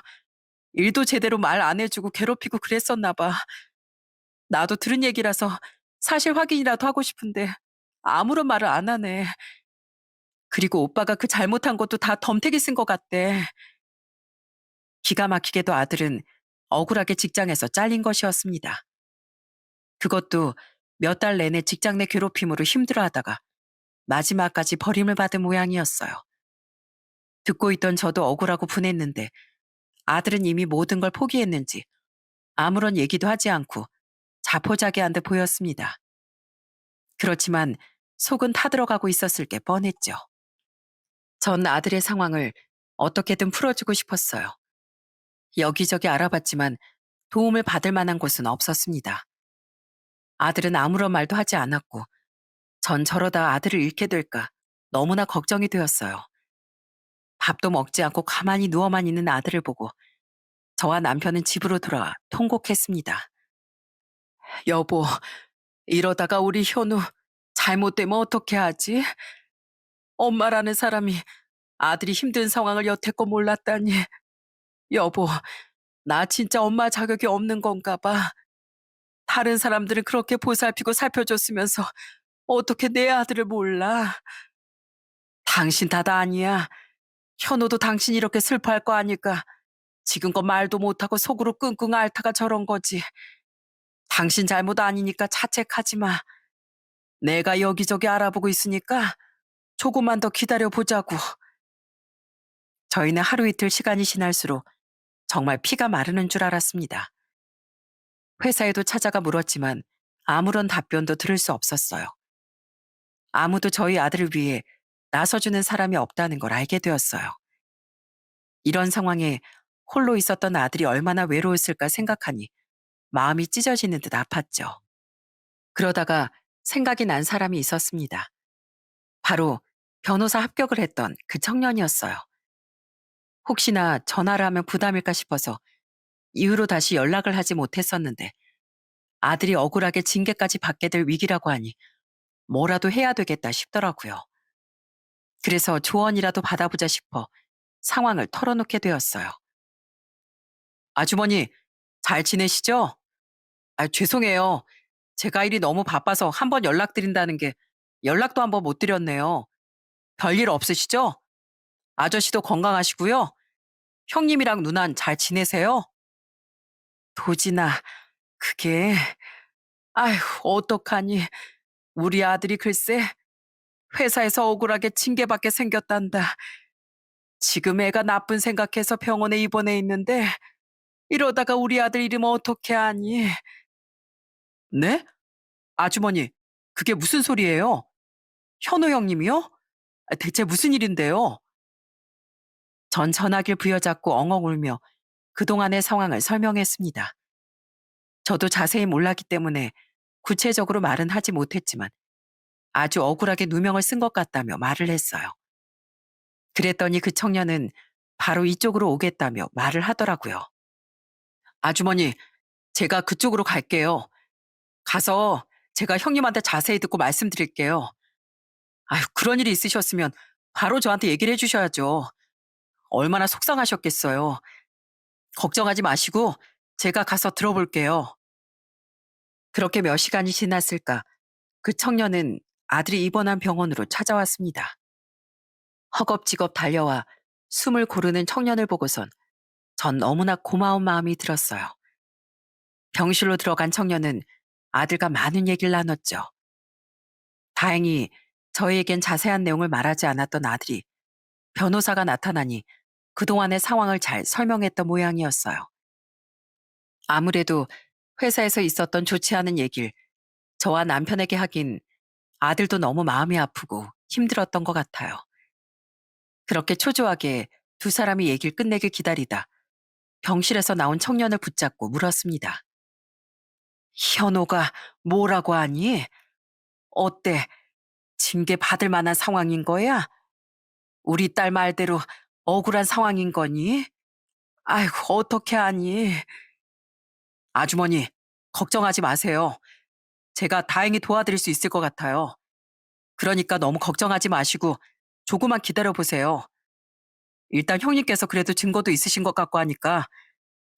일도 제대로 말 안 해주고 괴롭히고 그랬었나 봐. 나도 들은 얘기라서 사실 확인이라도 하고 싶은데 아무런 말을 안 하네. 그리고 오빠가 그 잘못한 것도 다 덤태기 쓴 것 같대. 기가 막히게도 아들은 억울하게 직장에서 잘린 것이었습니다. 그것도 몇 달 내내 직장 내 괴롭힘으로 힘들어하다가 마지막까지 버림을 받은 모양이었어요. 듣고 있던 저도 억울하고 분했는데 아들은 이미 모든 걸 포기했는지 아무런 얘기도 하지 않고 자포자기한 듯 보였습니다. 그렇지만 속은 타들어가고 있었을 게 뻔했죠. 전 아들의 상황을 어떻게든 풀어주고 싶었어요. 여기저기 알아봤지만 도움을 받을 만한 곳은 없었습니다. 아들은 아무런 말도 하지 않았고 전 저러다 아들을 잃게 될까 너무나 걱정이 되었어요. 밥도 먹지 않고 가만히 누워만 있는 아들을 보고 저와 남편은 집으로 돌아와 통곡했습니다. 여보, 이러다가 우리 현우 잘못되면 어떻게 하지? 엄마라는 사람이 아들이 힘든 상황을 여태껏 몰랐다니. 여보, 나 진짜 엄마 자격이 없는 건가 봐. 다른 사람들은 그렇게 보살피고 살펴줬으면서 어떻게 내 아들을 몰라? 당신 탓 아니야. 현우도 당신이 이렇게 슬퍼할 거 아니까 지금껏 말도 못하고 속으로 끙끙 앓다가 저런 거지. 당신 잘못 아니니까 자책하지 마. 내가 여기저기 알아보고 있으니까 조금만 더 기다려 보자고. 저희는 하루 이틀 시간이 지날수록 정말 피가 마르는 줄 알았습니다. 회사에도 찾아가 물었지만 아무런 답변도 들을 수 없었어요. 아무도 저희 아들을 위해 나서주는 사람이 없다는 걸 알게 되었어요. 이런 상황에 홀로 있었던 아들이 얼마나 외로웠을까 생각하니 마음이 찢어지는 듯 아팠죠. 그러다가 생각이 난 사람이 있었습니다. 바로 변호사 합격을 했던 그 청년이었어요. 혹시나 전화를 하면 부담일까 싶어서 이후로 다시 연락을 하지 못했었는데 아들이 억울하게 징계까지 받게 될 위기라고 하니 뭐라도 해야 되겠다 싶더라고요. 그래서 조언이라도 받아보자 싶어 상황을 털어놓게 되었어요. 아주머니, 잘 지내시죠? 죄송해요. 제가 일이 너무 바빠서 한번 연락드린다는 게 연락도 한번 못 드렸네요. 별일 없으시죠? 아저씨도 건강하시고요. 형님이랑 누난 잘 지내세요? 도진아, 그게, 아휴, 어떡하니. 우리 아들이 글쎄 회사에서 억울하게 징계받게 생겼단다. 지금 애가 나쁜 생각해서 병원에 입원해 있는데 이러다가 우리 아들 이름 어떻게 하니? 네? 아주머니, 그게 무슨 소리예요? 현우 형님이요? 대체 무슨 일인데요? 전 전화기를 부여잡고 엉엉 울며 그동안의 상황을 설명했습니다. 저도 자세히 몰랐기 때문에 구체적으로 말은 하지 못했지만 아주 억울하게 누명을 쓴 것 같다며 말을 했어요. 그랬더니 그 청년은 바로 이쪽으로 오겠다며 말을 하더라고요. 아주머니, 제가 그쪽으로 갈게요. 가서 제가 형님한테 자세히 듣고 말씀드릴게요. 아유, 그런 일이 있으셨으면 바로 저한테 얘기를 해주셔야죠. 얼마나 속상하셨겠어요. 걱정하지 마시고 제가 가서 들어볼게요. 그렇게 몇 시간이 지났을까? 그 청년은 아들이 입원한 병원으로 찾아왔습니다. 허겁지겁 달려와 숨을 고르는 청년을 보고선 전 너무나 고마운 마음이 들었어요. 병실로 들어간 청년은 아들과 많은 얘기를 나눴죠. 다행히 저희에겐 자세한 내용을 말하지 않았던 아들이 변호사가 나타나니 그동안의 상황을 잘 설명했던 모양이었어요. 아무래도 회사에서 있었던 좋지 않은 얘기를 저와 남편에게 하긴 아들도 너무 마음이 아프고 힘들었던 것 같아요. 그렇게 초조하게 두 사람이 얘기를 끝내길 기다리다 병실에서 나온 청년을 붙잡고 물었습니다. 현호가 뭐라고 하니? 어때? 징계 받을 만한 상황인 거야? 우리 딸 말대로 억울한 상황인 거니? 아이고, 어떻게 하니? 아주머니, 걱정하지 마세요. 제가 다행히 도와드릴 수 있을 것 같아요. 그러니까 너무 걱정하지 마시고 조금만 기다려 보세요. 일단 형님께서 그래도 증거도 있으신 것 같고 하니까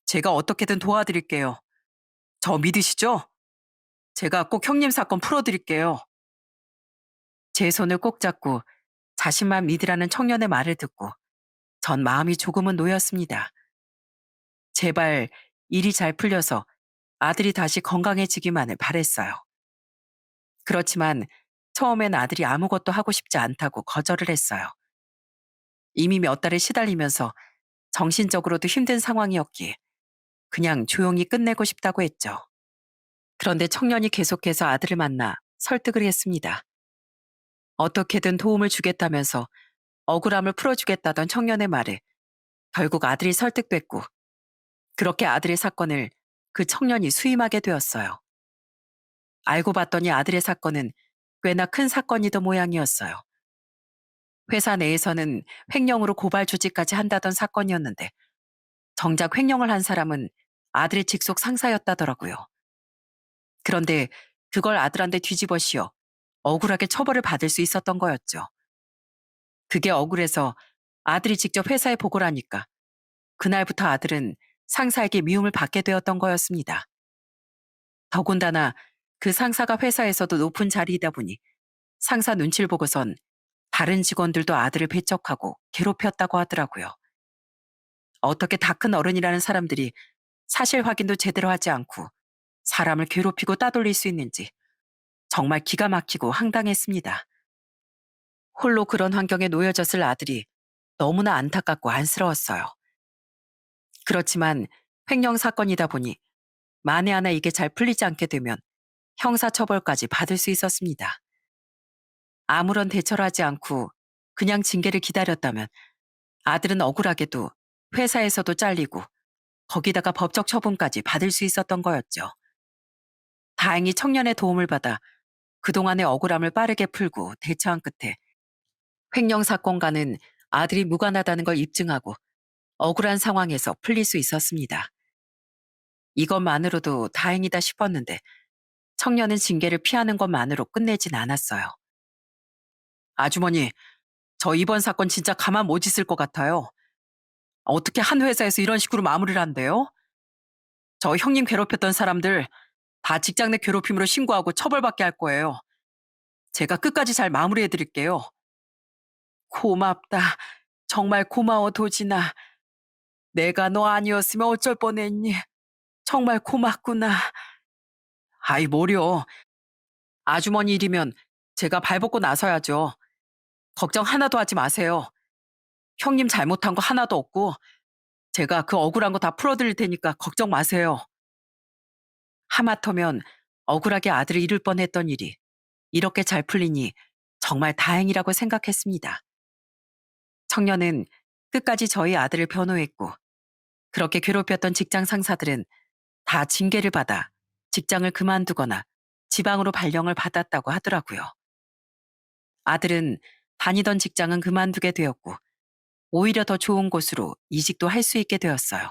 제가 어떻게든 도와드릴게요. 저 믿으시죠? 제가 꼭 형님 사건 풀어드릴게요. 제 손을 꼭 잡고 자신만 믿으라는 청년의 말을 듣고 전 마음이 조금은 놓였습니다. 제발 일이 잘 풀려서 아들이 다시 건강해지기만을 바랬어요. 그렇지만 처음엔 아들이 아무것도 하고 싶지 않다고 거절을 했어요. 이미 몇 달을 시달리면서 정신적으로도 힘든 상황이었기에 그냥 조용히 끝내고 싶다고 했죠. 그런데 청년이 계속해서 아들을 만나 설득을 했습니다. 어떻게든 도움을 주겠다면서 억울함을 풀어주겠다던 청년의 말에 결국 아들이 설득됐고 그렇게 아들의 사건을 그 청년이 수임하게 되었어요. 알고 봤더니 아들의 사건은 꽤나 큰 사건이던 모양이었어요. 회사 내에서는 횡령으로 고발 조치까지 한다던 사건이었는데 정작 횡령을 한 사람은 아들의 직속 상사였다더라고요. 그런데 그걸 아들한테 뒤집어 씌워 억울하게 처벌을 받을 수 있었던 거였죠. 그게 억울해서 아들이 직접 회사에 보고를 하니까 그날부터 아들은 상사에게 미움을 받게 되었던 거였습니다. 더군다나 그 상사가 회사에서도 높은 자리이다 보니 상사 눈치를 보고선 다른 직원들도 아들을 배척하고 괴롭혔다고 하더라고요. 어떻게 다 큰 어른이라는 사람들이 사실 확인도 제대로 하지 않고 사람을 괴롭히고 따돌릴 수 있는지 정말 기가 막히고 황당했습니다. 홀로 그런 환경에 놓여졌을 아들이 너무나 안타깝고 안쓰러웠어요. 그렇지만 횡령 사건이다 보니 만에 하나 이게 잘 풀리지 않게 되면 형사처벌까지 받을 수 있었습니다. 아무런 대처를 하지 않고 그냥 징계를 기다렸다면 아들은 억울하게도 회사에서도 잘리고 거기다가 법적 처분까지 받을 수 있었던 거였죠. 다행히 청년의 도움을 받아 그동안의 억울함을 빠르게 풀고 대처한 끝에 횡령 사건과는 아들이 무관하다는 걸 입증하고 억울한 상황에서 풀릴 수 있었습니다. 이것만으로도 다행이다 싶었는데 청년은 징계를 피하는 것만으로 끝내진 않았어요. 아주머니, 저 이번 사건 진짜 가만 못 있을 것 같아요. 어떻게 한 회사에서 이런 식으로 마무리를 한대요? 저 형님 괴롭혔던 사람들 다 직장 내 괴롭힘으로 신고하고 처벌받게 할 거예요. 제가 끝까지 잘 마무리해 드릴게요. 고맙다. 정말 고마워, 도진아. 내가 너 아니었으면 어쩔 뻔했니? 정말 고맙구나. 아이, 뭐려. 아주머니 일이면 제가 발벗고 나서야죠. 걱정 하나도 하지 마세요. 형님 잘못한 거 하나도 없고 제가 그 억울한 거 다 풀어드릴 테니까 걱정 마세요. 하마터면 억울하게 아들을 잃을 뻔했던 일이 이렇게 잘 풀리니 정말 다행이라고 생각했습니다. 청년은 끝까지 저희 아들을 변호했고 그렇게 괴롭혔던 직장 상사들은 다 징계를 받아 직장을 그만두거나 지방으로 발령을 받았다고 하더라고요. 아들은 다니던 직장은 그만두게 되었고 오히려 더 좋은 곳으로 이직도 할 수 있게 되었어요.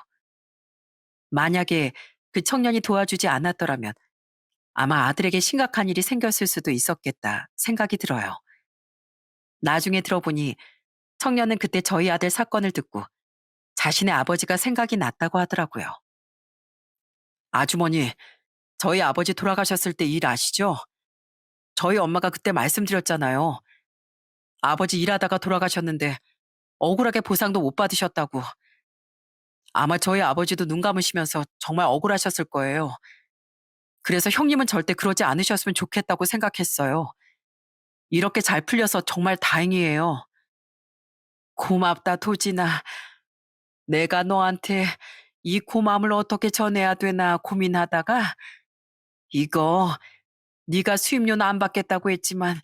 만약에 그 청년이 도와주지 않았더라면 아마 아들에게 심각한 일이 생겼을 수도 있었겠다 생각이 들어요. 나중에 들어보니 청년은 그때 저희 아들 사건을 듣고 자신의 아버지가 생각이 났다고 하더라고요. 아주머니, 저희 아버지 돌아가셨을 때 일 아시죠? 저희 엄마가 그때 말씀드렸잖아요. 아버지 일하다가 돌아가셨는데 억울하게 보상도 못 받으셨다고. 아마 저희 아버지도 눈 감으시면서 정말 억울하셨을 거예요. 그래서 형님은 절대 그러지 않으셨으면 좋겠다고 생각했어요. 이렇게 잘 풀려서 정말 다행이에요. 고맙다, 도진아. 내가 너한테 이 고마움을 어떻게 전해야 되나 고민하다가 이거 네가 수임료는 안 받겠다고 했지만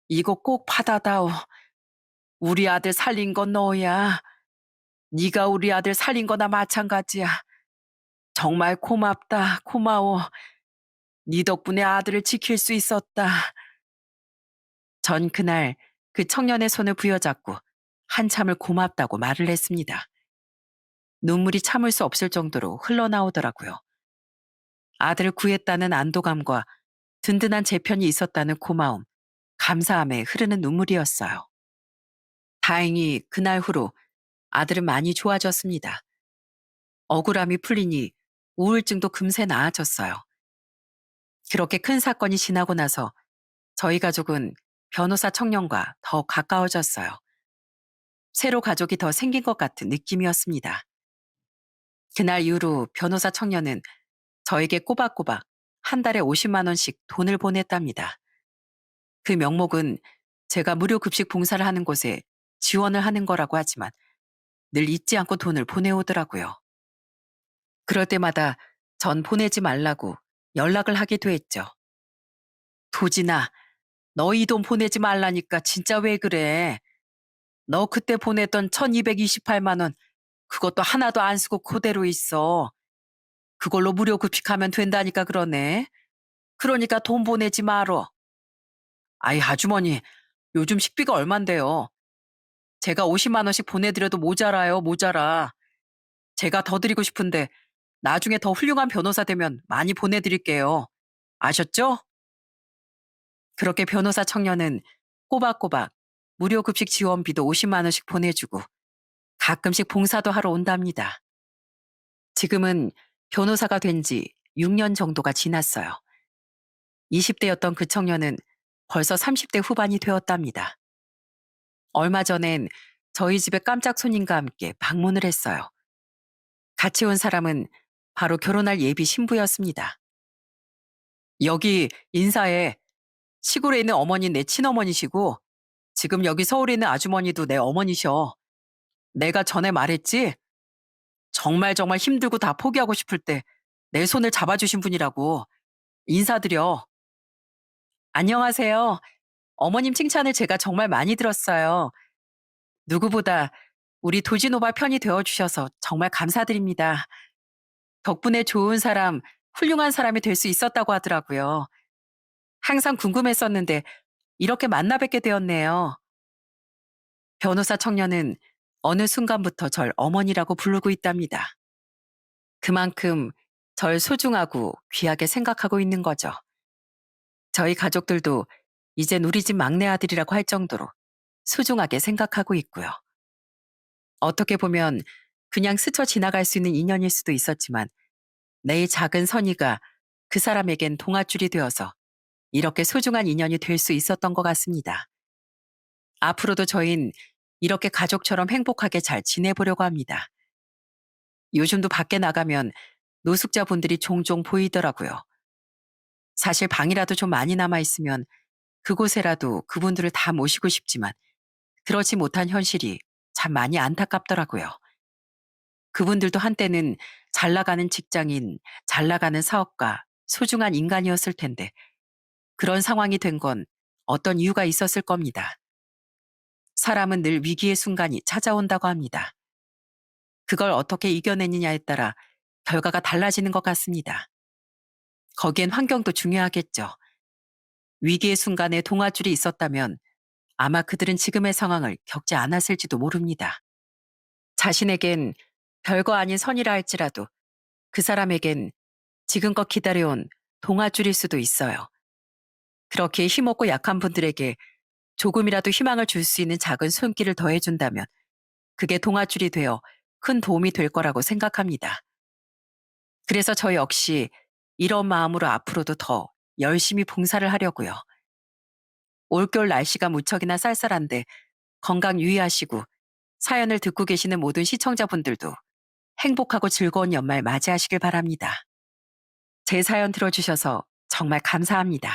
이거 꼭 받아다오. 우리 아들 살린 건 너야. 네가 우리 아들 살린 거나 마찬가지야. 정말 고맙다, 고마워. 네 덕분에 아들을 지킬 수 있었다. 전 그날 그 청년의 손을 부여잡고 한참을 고맙다고 말을 했습니다. 눈물이 참을 수 없을 정도로 흘러나오더라고요. 아들을 구했다는 안도감과 든든한 제 편이 있었다는 고마움, 감사함에 흐르는 눈물이었어요. 다행히 그날 후로 아들은 많이 좋아졌습니다. 억울함이 풀리니 우울증도 금세 나아졌어요. 그렇게 큰 사건이 지나고 나서 저희 가족은 변호사 청년과 더 가까워졌어요. 새로 가족이 더 생긴 것 같은 느낌이었습니다. 그날 이후로 변호사 청년은 저에게 꼬박꼬박 한 달에 50만 원씩 돈을 보냈답니다. 그 명목은 제가 무료 급식 봉사를 하는 곳에 지원을 하는 거라고 하지만 늘 잊지 않고 돈을 보내오더라고요. 그럴 때마다 전 보내지 말라고 연락을 하기도 했죠. 도진아, 너 이 돈 보내지 말라니까 진짜 왜 그래? 너 그때 보냈던 1228만 원, 그것도 하나도 안 쓰고 그대로 있어. 그걸로 무료 급식하면 된다니까 그러네. 그러니까 돈 보내지 말어. 아이, 아주머니, 요즘 식비가 얼만데요? 제가 50만 원씩 보내드려도 모자라요, 모자라. 제가 더 드리고 싶은데 나중에 더 훌륭한 변호사 되면 많이 보내드릴게요. 아셨죠? 그렇게 변호사 청년은 꼬박꼬박 무료 급식 지원비도 50만 원씩 보내주고 가끔씩 봉사도 하러 온답니다. 지금은 변호사가 된 지 6년 정도가 지났어요. 20대였던 그 청년은 벌써 30대 후반이 되었답니다. 얼마 전엔 저희 집에 깜짝 손님과 함께 방문을 했어요. 같이 온 사람은 바로 결혼할 예비 신부였습니다. 여기 인사해. 시골에 있는 어머니는 내 친어머니시고 지금 여기 서울에 있는 아주머니도 내 어머니셔. 내가 전에 말했지? 정말 정말 힘들고 다 포기하고 싶을 때 내 손을 잡아주신 분이라고. 인사드려. 안녕하세요. 어머님 칭찬을 제가 정말 많이 들었어요. 누구보다 우리 도지노바 편이 되어주셔서 정말 감사드립니다. 덕분에 좋은 사람, 훌륭한 사람이 될 수 있었다고 하더라고요. 항상 궁금했었는데 이렇게 만나 뵙게 되었네요. 변호사 청년은 어느 순간부터 절 어머니라고 부르고 있답니다. 그만큼 절 소중하고 귀하게 생각하고 있는 거죠. 저희 가족들도 이젠 우리 집 막내 아들이라고 할 정도로 소중하게 생각하고 있고요. 어떻게 보면 그냥 스쳐 지나갈 수 있는 인연일 수도 있었지만 내 작은 선의가 그 사람에겐 동아줄이 되어서 이렇게 소중한 인연이 될 수 있었던 것 같습니다. 앞으로도 저흰 이렇게 가족처럼 행복하게 잘 지내보려고 합니다. 요즘도 밖에 나가면 노숙자분들이 종종 보이더라고요. 사실 방이라도 좀 많이 남아있으면 그곳에라도 그분들을 다 모시고 싶지만 그렇지 못한 현실이 참 많이 안타깝더라고요. 그분들도 한때는 잘 나가는 직장인, 잘 나가는 사업가, 소중한 인간이었을 텐데 그런 상황이 된 건 어떤 이유가 있었을 겁니다. 사람은 늘 위기의 순간이 찾아온다고 합니다. 그걸 어떻게 이겨내느냐에 따라 결과가 달라지는 것 같습니다. 거기엔 환경도 중요하겠죠. 위기의 순간에 동아줄이 있었다면 아마 그들은 지금의 상황을 겪지 않았을지도 모릅니다. 자신에겐 별거 아닌 선이라 할지라도 그 사람에겐 지금껏 기다려온 동아줄일 수도 있어요. 그렇게 힘없고 약한 분들에게 조금이라도 희망을 줄 수 있는 작은 손길을 더해준다면 그게 동아줄이 되어 큰 도움이 될 거라고 생각합니다. 그래서 저 역시 이런 마음으로 앞으로도 더 열심히 봉사를 하려고요. 올겨울 날씨가 무척이나 쌀쌀한데 건강 유의하시고 사연을 듣고 계시는 모든 시청자분들도 행복하고 즐거운 연말 맞이하시길 바랍니다. 제 사연 들어주셔서 정말 감사합니다.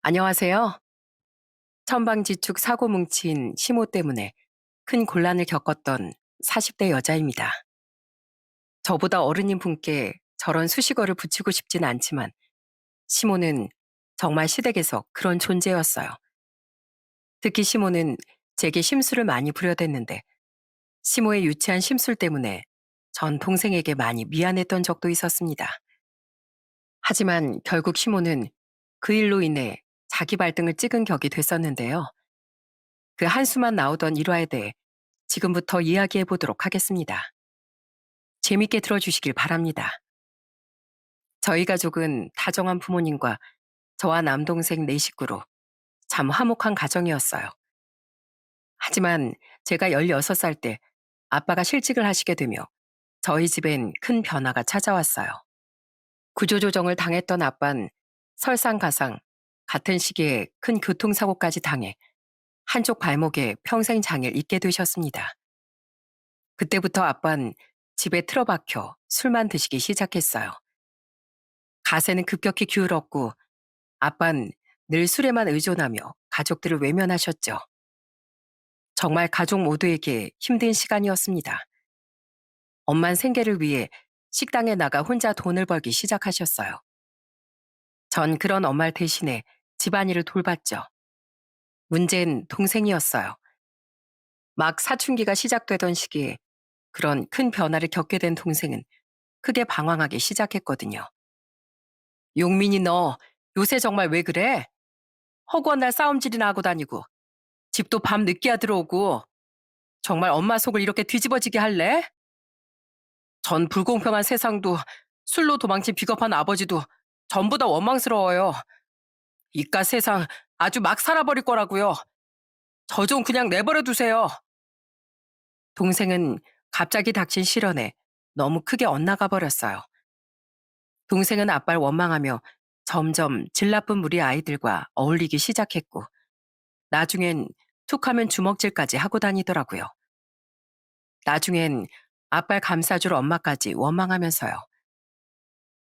안녕하세요. 천방지축 사고 뭉친 시모 때문에 큰 곤란을 겪었던 40대 여자입니다. 저보다 어른인 분께 저런 수식어를 붙이고 싶진 않지만 시모는 정말 시댁에서 그런 존재였어요. 특히 시모는 제게 심술을 많이 부려댔는데 시모의 유치한 심술 때문에 전 동생에게 많이 미안했던 적도 있었습니다. 하지만 결국 시모는 그 일로 인해 자기 발등을 찍은 격이 됐었는데요. 그 한수만 나오던 일화에 대해 지금부터 이야기해 보도록 하겠습니다. 재밌게 들어주시길 바랍니다. 저희 가족은 다정한 부모님과 저와 남동생 4식구로 참 화목한 가정이었어요. 하지만 제가 16살 때 아빠가 실직을 하시게 되며 저희 집엔 큰 변화가 찾아왔어요. 구조조정을 당했던 아빠는 설상가상 같은 시기에 큰 교통사고까지 당해 한쪽 발목에 평생 장애를 입게 되셨습니다. 그때부터 아빠는 집에 틀어박혀 술만 드시기 시작했어요. 가세는 급격히 기울었고 아빠는 늘 술에만 의존하며 가족들을 외면하셨죠. 정말 가족 모두에게 힘든 시간이었습니다. 엄만 생계를 위해 식당에 나가 혼자 돈을 벌기 시작하셨어요. 전 그런 엄마를 대신해 집안일을 돌봤죠. 문제는 동생이었어요. 막 사춘기가 시작되던 시기에 그런 큰 변화를 겪게 된 동생은 크게 방황하기 시작했거든요. 용민이 너 요새 정말 왜 그래? 허구한 날 싸움질이나 하고 다니고 집도 밤 늦게야 들어오고 정말 엄마 속을 이렇게 뒤집어지게 할래? 전 불공평한 세상도 술로 도망친 비겁한 아버지도 전부 다 원망스러워요. 이깟 세상 아주 막 살아버릴 거라고요. 저 좀 그냥 내버려 두세요. 동생은 갑자기 닥친 시련에 너무 크게 엇나가 버렸어요. 동생은 아빠를 원망하며 점점 질 나쁜 무리 아이들과 어울리기 시작했고 나중엔 툭하면 주먹질까지 하고 다니더라고요. 나중엔 아빠를 감싸줄 엄마까지 원망하면서요.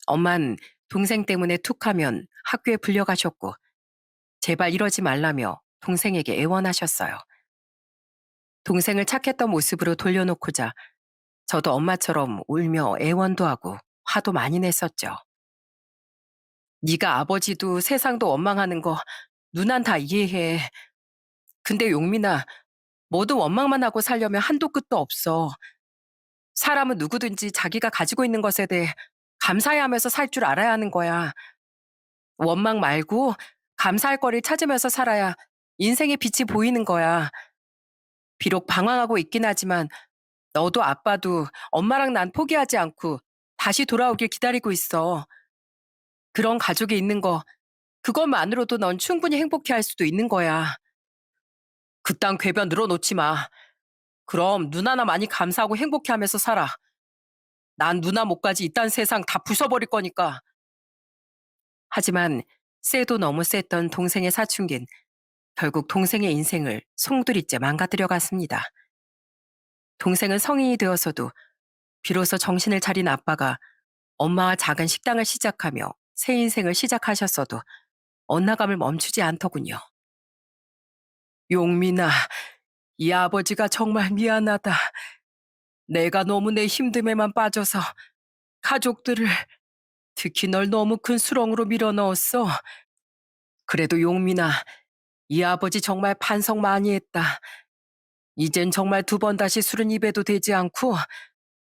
엄만 동생 때문에 툭하면 학교에 불려가셨고 제발 이러지 말라며 동생에게 애원하셨어요. 동생을 착했던 모습으로 돌려놓고자 저도 엄마처럼 울며 애원도 하고 화도 많이 냈었죠. 네가 아버지도 세상도 원망하는 거 누난 다 이해해. 근데 용민아, 뭐든 원망만 하고 살려면 한도 끝도 없어. 사람은 누구든지 자기가 가지고 있는 것에 대해 감사해하면서 살 줄 알아야 하는 거야. 원망 말고 감사할 거리를 찾으면서 살아야 인생의 빛이 보이는 거야. 비록 방황하고 있긴 하지만 너도 아빠도 엄마랑 난 포기하지 않고 다시 돌아오길 기다리고 있어. 그런 가족이 있는 거, 그것만으로도 넌 충분히 행복해 할 수도 있는 거야. 그딴 궤변 늘어놓지 마. 그럼 누나나 많이 감사하고 행복해 하면서 살아. 난 누나 목까지 이딴 세상 다 부숴버릴 거니까. 하지만 쎄도 너무 셌던 동생의 사춘기는 결국 동생의 인생을 송두리째 망가뜨려 갔습니다. 동생은 성인이 되어서도 비로소 정신을 차린 아빠가 엄마와 작은 식당을 시작하며 새 인생을 시작하셨어도 엇나감을 멈추지 않더군요. 용민아, 이 아버지가 정말 미안하다. 내가 너무 내 힘듦에만 빠져서 가족들을 특히 널 너무 큰 수렁으로 밀어 넣었어. 그래도 용민아, 이 아버지 정말 반성 많이 했다. 이젠 정말 두 번 다시 술은 입에도 되지 않고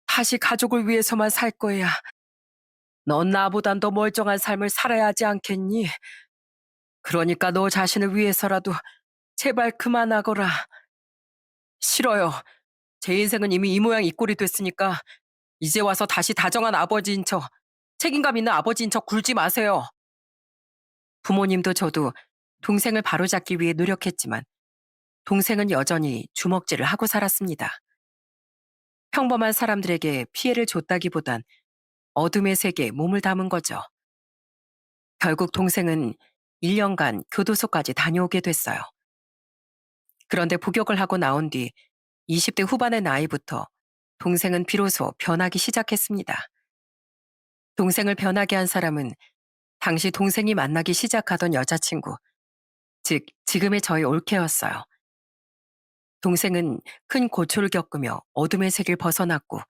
다시 가족을 위해서만 살 거야. 넌 나보단 더 멀쩡한 삶을 살아야 하지 않겠니? 그러니까 너 자신을 위해서라도 제발 그만하거라. 싫어요. 제 인생은 이미 이 모양 이 꼴이 됐으니까 이제 와서 다시 다정한 아버지인 척, 책임감 있는 아버지인 척 굴지 마세요. 부모님도 저도 동생을 바로잡기 위해 노력했지만 동생은 여전히 주먹질을 하고 살았습니다. 평범한 사람들에게 피해를 줬다기보단 어둠의 세계에 몸을 담은 거죠. 결국 동생은 1년간 교도소까지 다녀오게 됐어요. 그런데 복역을 하고 나온 뒤 20대 후반의 나이부터 동생은 비로소 변하기 시작했습니다. 동생을 변하게 한 사람은 당시 동생이 만나기 시작하던 여자친구, 즉 지금의 저희 올케였어요. 동생은 큰 고초를 겪으며 어둠의 세계를 벗어났고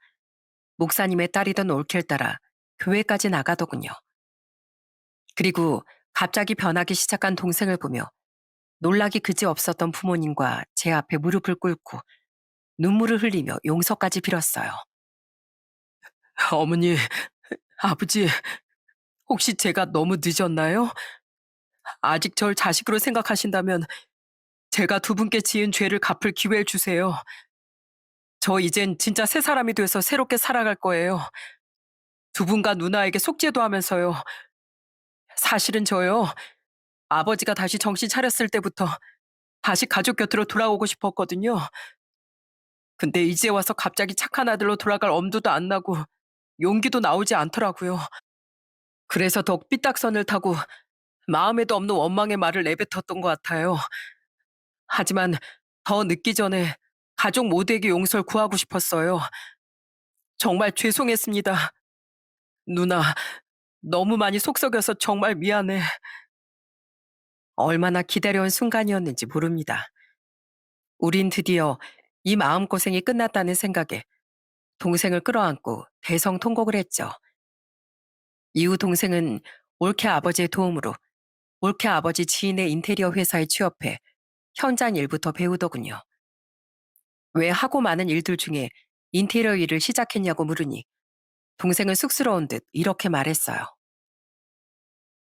목사님의 딸이던 올케를 따라 교회까지 나가더군요. 그리고 갑자기 변하기 시작한 동생을 보며 놀라기 그지없었던 부모님과 제 앞에 무릎을 꿇고 눈물을 흘리며 용서까지 빌었어요. 어머니, 아버지, 혹시 제가 너무 늦었나요? 아직 절 자식으로 생각하신다면 제가 두 분께 지은 죄를 갚을 기회를 주세요. 저 이젠 진짜 새 사람이 돼서 새롭게 살아갈 거예요. 두 분과 누나에게 속죄도 하면서요. 사실은 저요, 아버지가 다시 정신 차렸을 때부터 다시 가족 곁으로 돌아오고 싶었거든요. 근데 이제 와서 갑자기 착한 아들로 돌아갈 엄두도 안 나고 용기도 나오지 않더라고요. 그래서 더욱 삐딱선을 타고 마음에도 없는 원망의 말을 내뱉었던 것 같아요. 하지만 더 늦기 전에 가족 모두에게 용서를 구하고 싶었어요. 정말 죄송했습니다. 누나, 너무 많이 속썩여서 정말 미안해. 얼마나 기다려온 순간이었는지 모릅니다. 우린 드디어 이 마음고생이 끝났다는 생각에 동생을 끌어안고 대성통곡을 했죠. 이후 동생은 올케 아버지의 도움으로 올케 아버지 지인의 인테리어 회사에 취업해 현장 일부터 배우더군요. 왜 하고 많은 일들 중에 인테리어 일을 시작했냐고 물으니 동생은 쑥스러운 듯 이렇게 말했어요.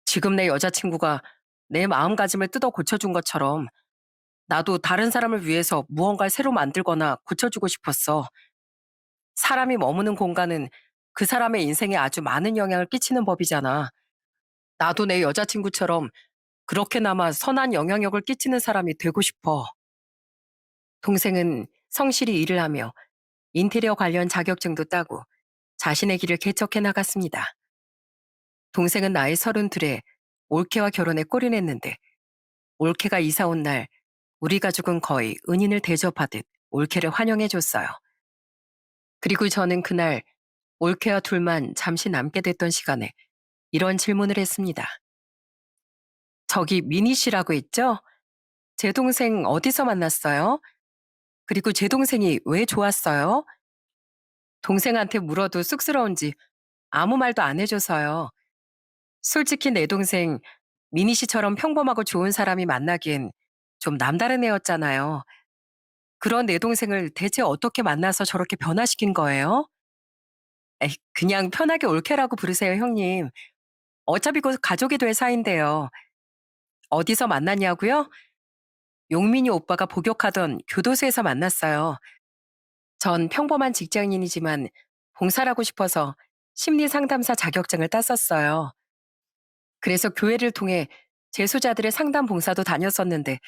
지금 내 여자친구가 내 마음가짐을 뜯어 고쳐준 것처럼 나도 다른 사람을 위해서 무언가를 새로 만들거나 고쳐주고 싶었어. 사람이 머무는 공간은 그 사람의 인생에 아주 많은 영향을 끼치는 법이잖아. 나도 내 여자친구처럼 그렇게나마 선한 영향력을 끼치는 사람이 되고 싶어. 동생은 성실히 일을 하며 인테리어 관련 자격증도 따고 자신의 길을 개척해 나갔습니다. 동생은 나이 32에 올케와 결혼에 골인했는데 올케가 이사 온 날 우리 가족은 거의 은인을 대접하듯 올케를 환영해 줬어요. 그리고 저는 그날 올케와 둘만 잠시 남게 됐던 시간에 이런 질문을 했습니다. 저기 미니 씨라고 했죠? 제 동생 어디서 만났어요? 그리고 제 동생이 왜 좋았어요? 동생한테 물어도 쑥스러운지 아무 말도 안 해줘서요. 솔직히 내 동생 미니 씨처럼 평범하고 좋은 사람이 만나기엔 좀 남다른 애였잖아요. 그런 내 동생을 대체 어떻게 만나서 저렇게 변화시킨 거예요? 에이, 그냥 편하게 올케라고 부르세요, 형님. 어차피 곧 가족이 될 사이인데요. 어디서 만났냐고요? 용민이 오빠가 복역하던 교도소에서 만났어요. 전 평범한 직장인이지만 봉사를 하고 싶어서 심리 상담사 자격증을 땄었어요. 그래서 교회를 통해 재소자들의 상담 봉사도 다녔었는데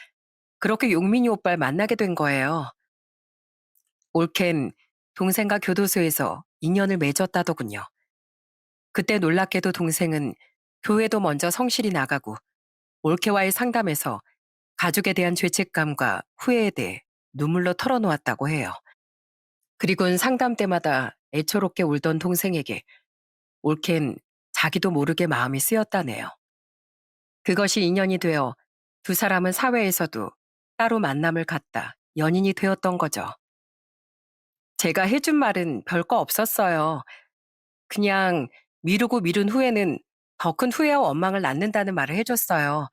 그렇게 용민이 오빠를 만나게 된 거예요. 올케는 동생과 교도소에서 인연을 맺었다더군요. 그때 놀랍게도 동생은 교회도 먼저 성실히 나가고 올케와의 상담에서 가족에 대한 죄책감과 후회에 대해 눈물로 털어놓았다고 해요. 그리고는 상담 때마다 애처롭게 울던 동생에게 올케는 자기도 모르게 마음이 쓰였다네요. 그것이 인연이 되어 두 사람은 사회에서도 따로 만남을 갖다 연인이 되었던 거죠. 제가 해준 말은 별거 없었어요. 그냥 미루고 미룬 후에는 더 큰 후회와 원망을 낳는다는 말을 해줬어요.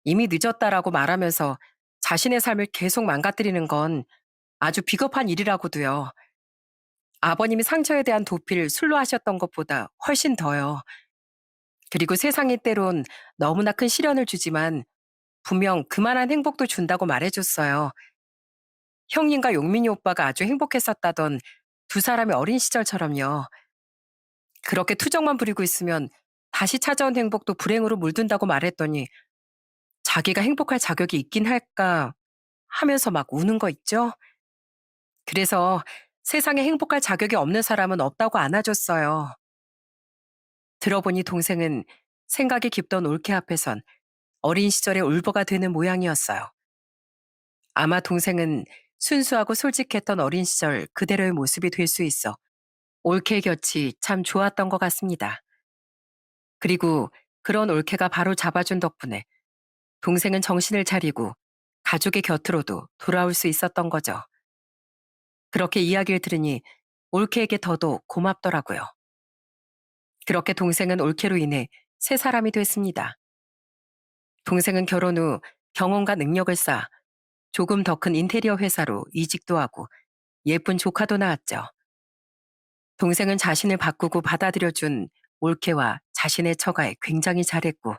이미 늦었다라고 말하면서 자신의 삶을 계속 망가뜨리는 건 아주 비겁한 일이라고도요. 아버님이 상처에 대한 도피를 술로 하셨던 것보다 훨씬 더요. 그리고 세상이 때론 너무나 큰 시련을 주지만 분명 그만한 행복도 준다고 말해줬어요. 형님과 용민이 오빠가 아주 행복했었다던 두 사람의 어린 시절처럼요. 그렇게 투정만 부리고 있으면 다시 찾아온 행복도 불행으로 물든다고 말했더니 자기가 행복할 자격이 있긴 할까 하면서 막 우는 거 있죠? 그래서 세상에 행복할 자격이 없는 사람은 없다고 안아줬어요. 들어보니 동생은 생각이 깊던 올케 앞에선 어린 시절의 울보가 되는 모양이었어요. 아마 동생은 순수하고 솔직했던 어린 시절 그대로의 모습이 될 수 있어 올케 곁이 참 좋았던 것 같습니다. 그리고 그런 올케가 바로 잡아준 덕분에 동생은 정신을 차리고 가족의 곁으로도 돌아올 수 있었던 거죠. 그렇게 이야기를 들으니 올케에게 더더욱 고맙더라고요. 그렇게 동생은 올케로 인해 새 사람이 됐습니다. 동생은 결혼 후 경험과 능력을 쌓아 조금 더 큰 인테리어 회사로 이직도 하고 예쁜 조카도 낳았죠. 동생은 자신을 바꾸고 받아들여준 올케와 자신의 처가에 굉장히 잘했고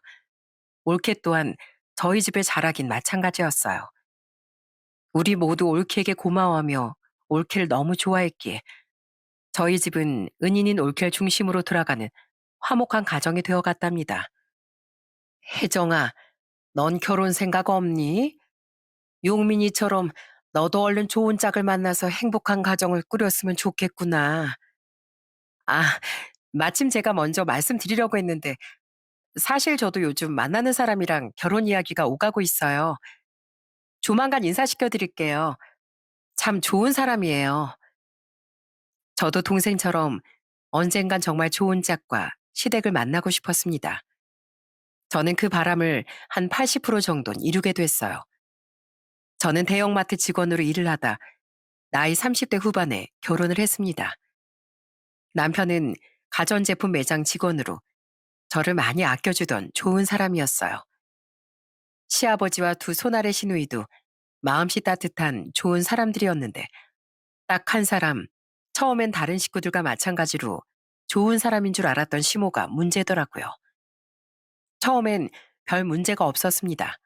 올케 또한 저희 집의 자락인 마찬가지였어요. 우리 모두 올케에게 고마워하며 올케를 너무 좋아했기에 저희 집은 은인인 올케를 중심으로 돌아가는 화목한 가정이 되어갔답니다. 혜정아, 넌 결혼 생각 없니? 용민이처럼 너도 얼른 좋은 짝을 만나서 행복한 가정을 꾸렸으면 좋겠구나. 아, 마침 제가 먼저 말씀드리려고 했는데 사실 저도 요즘 만나는 사람이랑 결혼 이야기가 오가고 있어요. 조만간 인사시켜 드릴게요. 참 좋은 사람이에요. 저도 동생처럼 언젠간 정말 좋은 짝과 시댁을 만나고 싶었습니다. 저는 그 바람을 한 80% 정도는 이루게 됐어요. 저는 대형마트 직원으로 일을 하다 나이 30대 후반에 결혼을 했습니다. 남편은 가전제품 매장 직원으로 저를 많이 아껴주던 좋은 사람이었어요. 시아버지와 두 손아래 시누이도 마음씨 따뜻한 좋은 사람들이었는데 딱 한 사람, 처음엔 다른 식구들과 마찬가지로 좋은 사람인 줄 알았던 시모가 문제더라고요. 처음엔 별 문제가 없었습니다.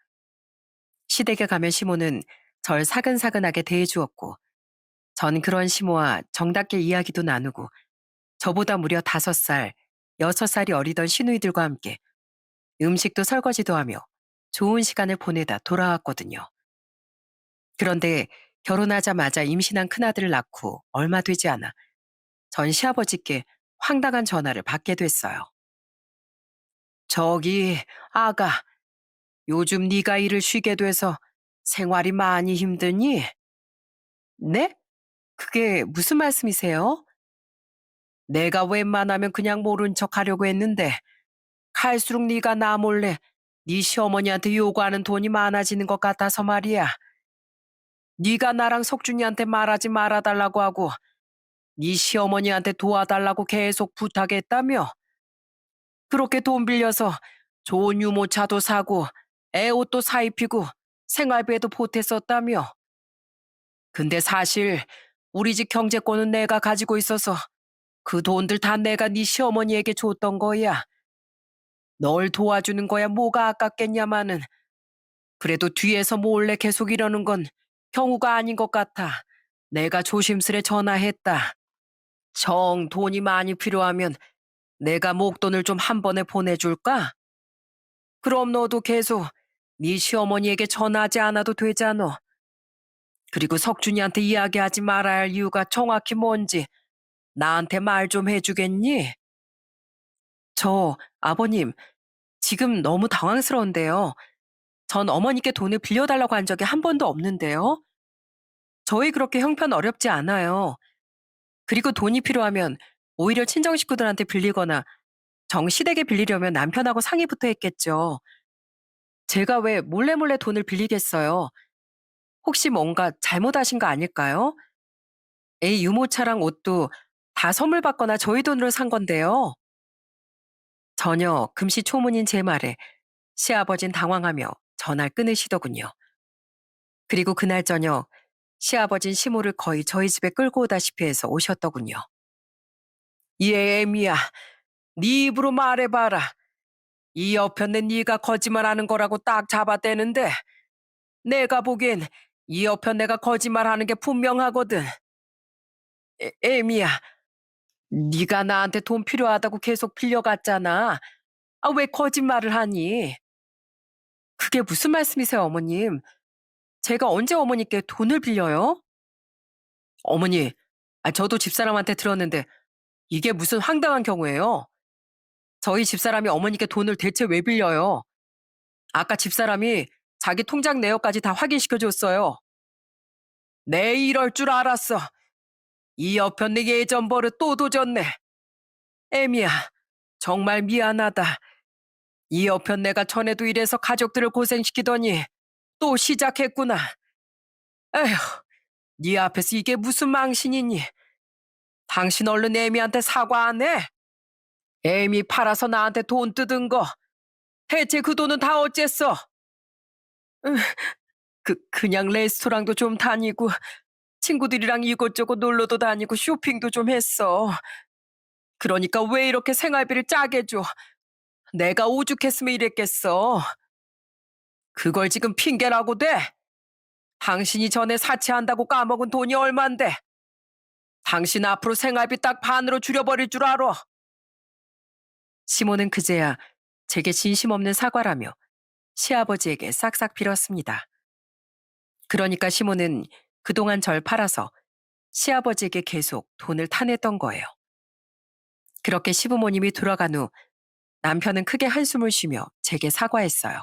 시댁에 가면 시모는 절 사근사근하게 대해주었고 전 그런 시모와 정답게 이야기도 나누고 저보다 무려 5살, 6살이 어리던 시누이들과 함께 음식도 설거지도 하며 좋은 시간을 보내다 돌아왔거든요. 그런데 결혼하자마자 임신한 큰아들을 낳고 얼마 되지 않아 전 시아버지께 황당한 전화를 받게 됐어요. 저기 아가, 요즘 네가 일을 쉬게 돼서 생활이 많이 힘드니? 네? 그게 무슨 말씀이세요? 내가 웬만하면 그냥 모른 척 하려고 했는데 갈수록 네가 나 몰래 네 시어머니한테 요구하는 돈이 많아지는 것 같아서 말이야. 네가 나랑 석준이한테 말하지 말아달라고 하고 네 시어머니한테 도와달라고 계속 부탁했다며. 그렇게 돈 빌려서 좋은 유모차도 사고 애 옷도 사 입히고 생활비에도 보탰었다며. 근데 사실 우리 집 경제권은 내가 가지고 있어서 그 돈들 다 내가 네 시어머니에게 줬던 거야. 널 도와주는 거야 뭐가 아깝겠냐마는. 그래도 뒤에서 몰래 계속 이러는 건 경우가 아닌 것 같아. 내가 조심스레 전화했다. 정 돈이 많이 필요하면 내가 목돈을 좀 한 번에 보내줄까? 그럼 너도 계속 네 시어머니에게 전화하지 않아도 되잖아. 그리고 석준이한테 이야기하지 말아야 할 이유가 정확히 뭔지 나한테 말 좀 해주겠니? 아버님, 지금 너무 당황스러운데요. 전 어머니께 돈을 빌려달라고 한 적이 한 번도 없는데요. 저희 그렇게 형편 어렵지 않아요. 그리고 돈이 필요하면 오히려 친정 식구들한테 빌리거나 정시댁에 빌리려면 남편하고 상의부터 했겠죠. 제가 왜 몰래 몰래 돈을 빌리겠어요? 혹시 뭔가 잘못하신 거 아닐까요? 애 유모차랑 옷도 다 선물 받거나 저희 돈으로 산 건데요. 전혀 금시초문인 제 말에 시아버진 당황하며 전화를 끊으시더군요. 그리고 그날 저녁 시아버진 시모를 거의 저희 집에 끌고 오다시피 해서 오셨더군요. 예, 애미야, 네 입으로 말해봐라. 이 여편네 네가 거짓말하는 거라고 딱 잡아대는데 내가 보기엔 이 여편네가 거짓말하는 게 분명하거든. 애미야, 네가 나한테 돈 필요하다고 계속 빌려갔잖아. 아, 왜 거짓말을 하니? 그게 무슨 말씀이세요, 어머님? 제가 언제 어머니께 돈을 빌려요? 어머니, 저도 집사람한테 들었는데 이게 무슨 황당한 경우예요? 저희 집사람이 어머니께 돈을 대체 왜 빌려요? 아까 집사람이 자기 통장 내역까지 다 확인시켜줬어요. 내 이럴 줄 알았어. 이 여편네 예전 버릇 또 도졌네. 애미야, 정말 미안하다. 이 여편네가 전에도 이래서 가족들을 고생시키더니 또 시작했구나. 에휴, 네 앞에서 이게 무슨 망신이니? 당신 얼른 애미한테 사과 안 해? 애미 팔아서 나한테 돈 뜯은 거 대체 그 돈은 다 어쨌어? 으, 그냥 레스토랑도 좀 다니고 친구들이랑 이곳저곳 놀러도 다니고 쇼핑도 좀 했어. 그러니까 왜 이렇게 생활비를 짜게 줘? 내가 오죽했으면 이랬겠어. 그걸 지금 핑계라고 대? 당신이 전에 사치한다고 까먹은 돈이 얼만데? 당신 앞으로 생활비 딱 반으로 줄여버릴 줄 알아. 시모는 그제야 제게 진심 없는 사과라며 시아버지에게 싹싹 빌었습니다. 그러니까 시모는 그동안 절 팔아서 시아버지에게 계속 돈을 타냈던 거예요. 그렇게 시부모님이 돌아간 후 남편은 크게 한숨을 쉬며 제게 사과했어요.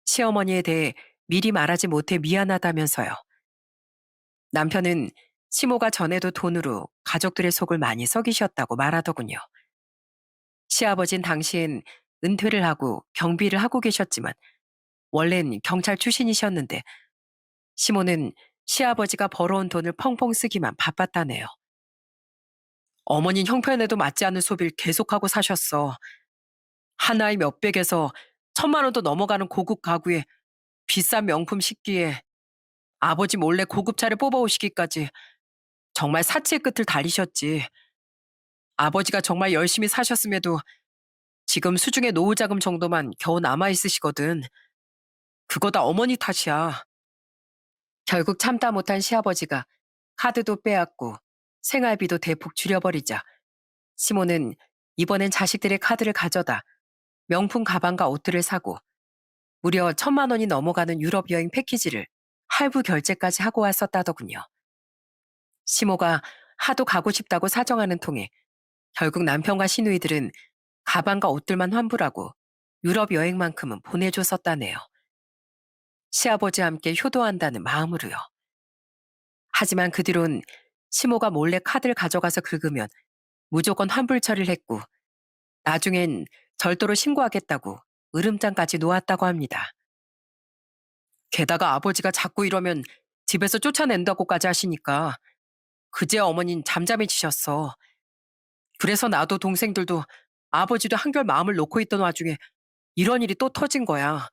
시어머니에 대해 미리 말하지 못해 미안하다면서요. 남편은 시모가 전에도 돈으로 가족들의 속을 많이 썩이셨다고 말하더군요. 시아버진 당시엔 은퇴를 하고 경비를 하고 계셨지만 원래는 경찰 출신이셨는데 시모는 시아버지가 벌어온 돈을 펑펑 쓰기만 바빴다네요. 어머닌 형편에도 맞지 않는 소비를 계속하고 사셨어. 하나에 몇백에서 1,000만 원도 넘어가는 고급 가구에 비싼 명품 식기에 아버지 몰래 고급차를 뽑아오시기까지 정말 사치의 끝을 달리셨지. 아버지가 정말 열심히 사셨음에도 지금 수중에 노후자금 정도만 겨우 남아있으시거든. 그거 다 어머니 탓이야. 결국 참다 못한 시아버지가 카드도 빼앗고 생활비도 대폭 줄여버리자 시모는 이번엔 자식들의 카드를 가져다 명품 가방과 옷들을 사고 무려 1,000만 원이 넘어가는 유럽 여행 패키지를 할부 결제까지 하고 왔었다더군요. 시모가 하도 가고 싶다고 사정하는 통에 결국 남편과 시누이들은 가방과 옷들만 환불하고 유럽 여행만큼은 보내줬었다네요. 시아버지와 함께 효도한다는 마음으로요. 하지만 그 뒤론 시모가 몰래 카드를 가져가서 긁으면 무조건 환불 처리를 했고 나중엔 절도로 신고하겠다고 으름장까지 놓았다고 합니다. 게다가 아버지가 자꾸 이러면 집에서 쫓아낸다고까지 하시니까 그제 어머닌 잠잠해지셨어. 그래서 나도 동생들도 아버지도 한결 마음을 놓고 있던 와중에 이런 일이 또 터진 거야.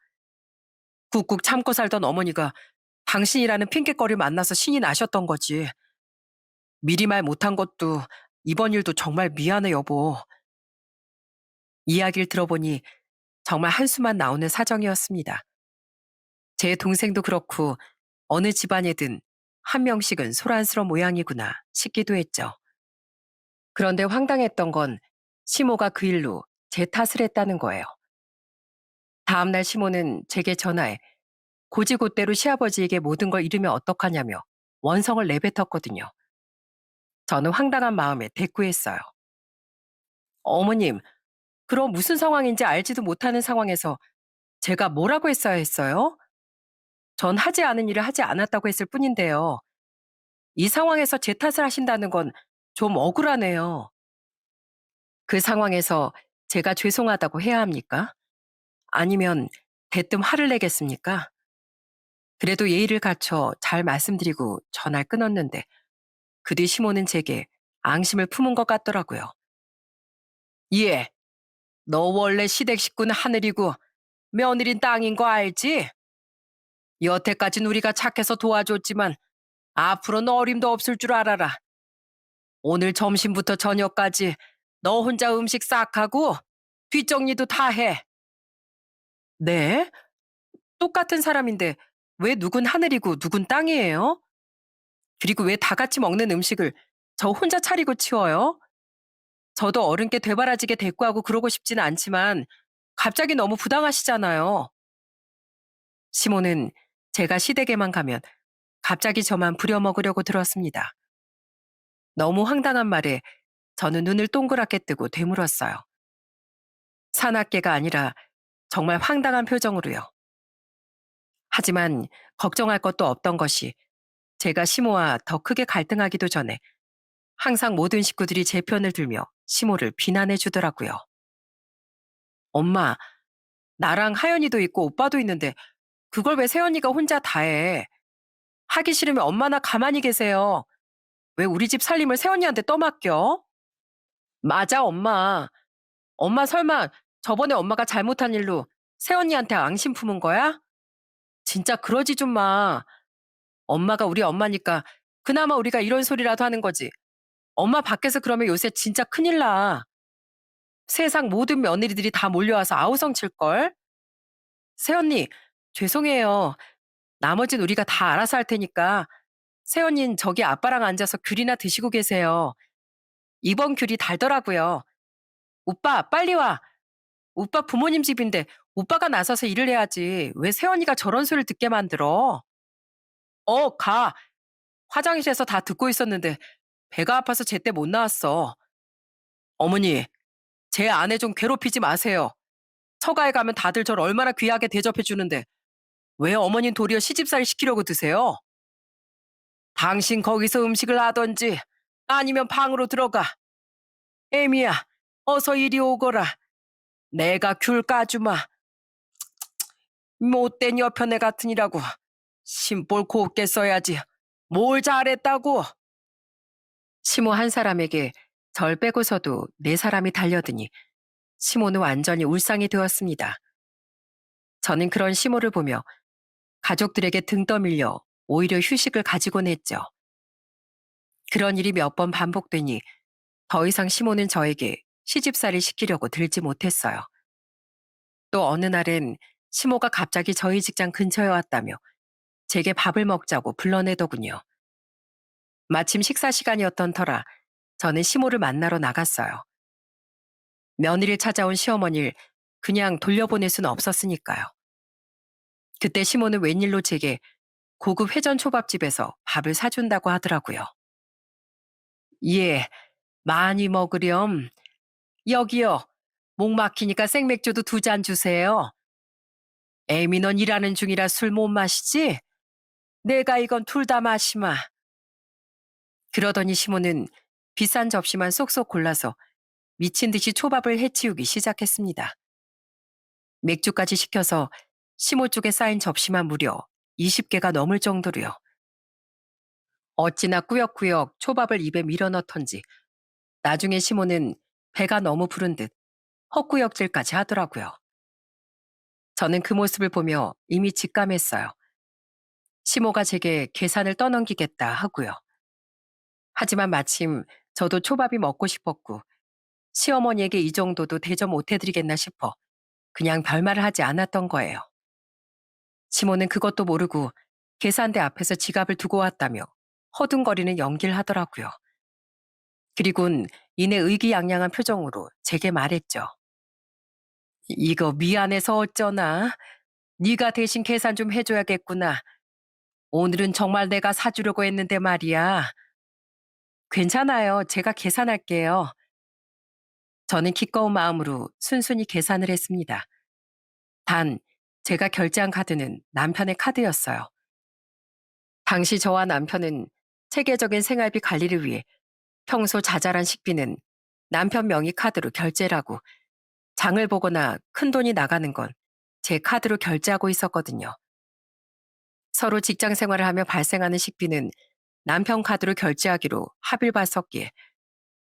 꾹꾹 참고 살던 어머니가 당신이라는 핑곗거리 만나서 신이 나셨던 거지. 미리 말 못한 것도 이번 일도 정말 미안해 여보. 이야기를 들어보니 정말 한숨만 나오는 사정이었습니다. 제 동생도 그렇고 어느 집안이든 한 명씩은 소란스러운 모양이구나 싶기도 했죠. 그런데 황당했던 건 시모가 그 일로 제 탓을 했다는 거예요. 다음날 시모는 제게 전화해 고지고대로 시아버지에게 모든 걸 잃으면 어떡하냐며 원성을 내뱉었거든요. 저는 황당한 마음에 대꾸했어요. 어머님, 그럼 무슨 상황인지 알지도 못하는 상황에서 제가 뭐라고 했어야 했어요? 전 하지 않은 일을 하지 않았다고 했을 뿐인데요. 이 상황에서 제 탓을 하신다는 건 좀 억울하네요. 그 상황에서 제가 죄송하다고 해야 합니까? 아니면 대뜸 화를 내겠습니까? 그래도 예의를 갖춰 잘 말씀드리고 전화를 끊었는데 그 뒤 시모는 제게 앙심을 품은 것 같더라고요. 예, 너 원래 시댁 식구는 하늘이고 며느린 땅인 거 알지? 여태까진 우리가 착해서 도와줬지만 앞으로는 어림도 없을 줄 알아라. 오늘 점심부터 저녁까지 너 혼자 음식 싹 하고 뒷정리도 다 해. 네? 똑같은 사람인데 왜 누군 하늘이고 누군 땅이에요? 그리고 왜 다 같이 먹는 음식을 저 혼자 차리고 치워요? 저도 어른께 되바라지게 대꾸하고 그러고 싶지는 않지만 갑자기 너무 부당하시잖아요. 시모는 제가 시댁에만 가면 갑자기 저만 부려먹으려고 들었습니다. 너무 황당한 말에 저는 눈을 동그랗게 뜨고 되물었어요. 사납게가 아니라 정말 황당한 표정으로요. 하지만 걱정할 것도 없던 것이 제가 시모와 더 크게 갈등하기도 전에 항상 모든 식구들이 제 편을 들며 시모를 비난해 주더라고요. 엄마, 나랑 하연이도 있고 오빠도 있는데 그걸 왜 새언니가 혼자 다 해? 하기 싫으면 엄마나 가만히 계세요. 왜 우리 집 살림을 새언니한테 떠맡겨? 맞아, 엄마. 엄마 설마 저번에 엄마가 잘못한 일로 새언니한테 앙심 품은 거야? 진짜 그러지 좀 마. 엄마가 우리 엄마니까 그나마 우리가 이런 소리라도 하는 거지. 엄마 밖에서 그러면 요새 진짜 큰일 나. 세상 모든 며느리들이 다 몰려와서 아우성 칠걸? 새언니, 죄송해요. 나머진 우리가 다 알아서 할 테니까 새언니는 저기 아빠랑 앉아서 귤이나 드시고 계세요. 이번 귤이 달더라고요. 오빠, 빨리 와. 오빠 부모님 집인데 오빠가 나서서 일을 해야지. 왜 새언니가 저런 소리를 듣게 만들어? 가. 화장실에서 다 듣고 있었는데 배가 아파서 제때 못 나왔어. 어머니, 제 아내 좀 괴롭히지 마세요. 처가에 가면 다들 절 얼마나 귀하게 대접해 주는데 왜 어머닌 도리어 시집살이 시키려고 드세요? 당신 거기서 음식을 하던지 아니면 방으로 들어가. 애미야, 어서 이리 오거라. 내가 귤 까주마. 못된 여편애 같으니라고. 심볼 곱게 써야지. 뭘 잘했다고. 시모 한 사람에게 절 빼고서도 네 사람이 달려드니 시모는 완전히 울상이 되었습니다. 저는 그런 시모를 보며 가족들에게 등 떠밀려 오히려 휴식을 가지곤 했죠. 그런 일이 몇 번 반복되니 더 이상 시모는 저에게 시집살이 시키려고 들지 못했어요. 또 어느 날엔 시모가 갑자기 저희 직장 근처에 왔다며 제게 밥을 먹자고 불러내더군요. 마침 식사 시간이었던 터라 저는 시모를 만나러 나갔어요. 며느리를 찾아온 시어머니를 그냥 돌려보낼 수는 없었으니까요. 그때 시모는 웬일로 제게 고급 회전 초밥집에서 밥을 사준다고 하더라고요. 예, 많이 먹으렴. 여기요. 목 막히니까 생맥주도 2잔 주세요. 애미 넌 일하는 중이라 술 못 마시지? 내가 이건 둘 다 마시마. 그러더니 시모는 비싼 접시만 쏙쏙 골라서 미친 듯이 초밥을 해치우기 시작했습니다. 맥주까지 시켜서 시모 쪽에 쌓인 접시만 무려 20개가 넘을 정도로요. 어찌나 꾸역꾸역 초밥을 입에 밀어넣던지 나중에 시모는 배가 너무 부른 듯 헛구역질까지 하더라고요. 저는 그 모습을 보며 이미 직감했어요. 시모가 제게 계산을 떠넘기겠다 하고요. 하지만 마침 저도 초밥이 먹고 싶었고 시어머니에게 이 정도도 대접 못해드리겠나 싶어 그냥 별말을 하지 않았던 거예요. 시모는 그것도 모르고 계산대 앞에서 지갑을 두고 왔다며 허둥거리는 연기를 하더라고요. 그리곤 이내 의기양양한 표정으로 제게 말했죠. 이거 미안해서 어쩌나. 네가 대신 계산 좀 해줘야겠구나. 오늘은 정말 내가 사주려고 했는데 말이야. 괜찮아요. 제가 계산할게요. 저는 기꺼운 마음으로 순순히 계산을 했습니다. 단, 제가 결제한 카드는 남편의 카드였어요. 당시 저와 남편은 체계적인 생활비 관리를 위해 평소 자잘한 식비는 남편 명의 카드로 결제를 하고 장을 보거나 큰돈이 나가는 건 제 카드로 결제하고 있었거든요. 서로 직장 생활을 하며 발생하는 식비는 남편 카드로 결제하기로 합의를 봤었기에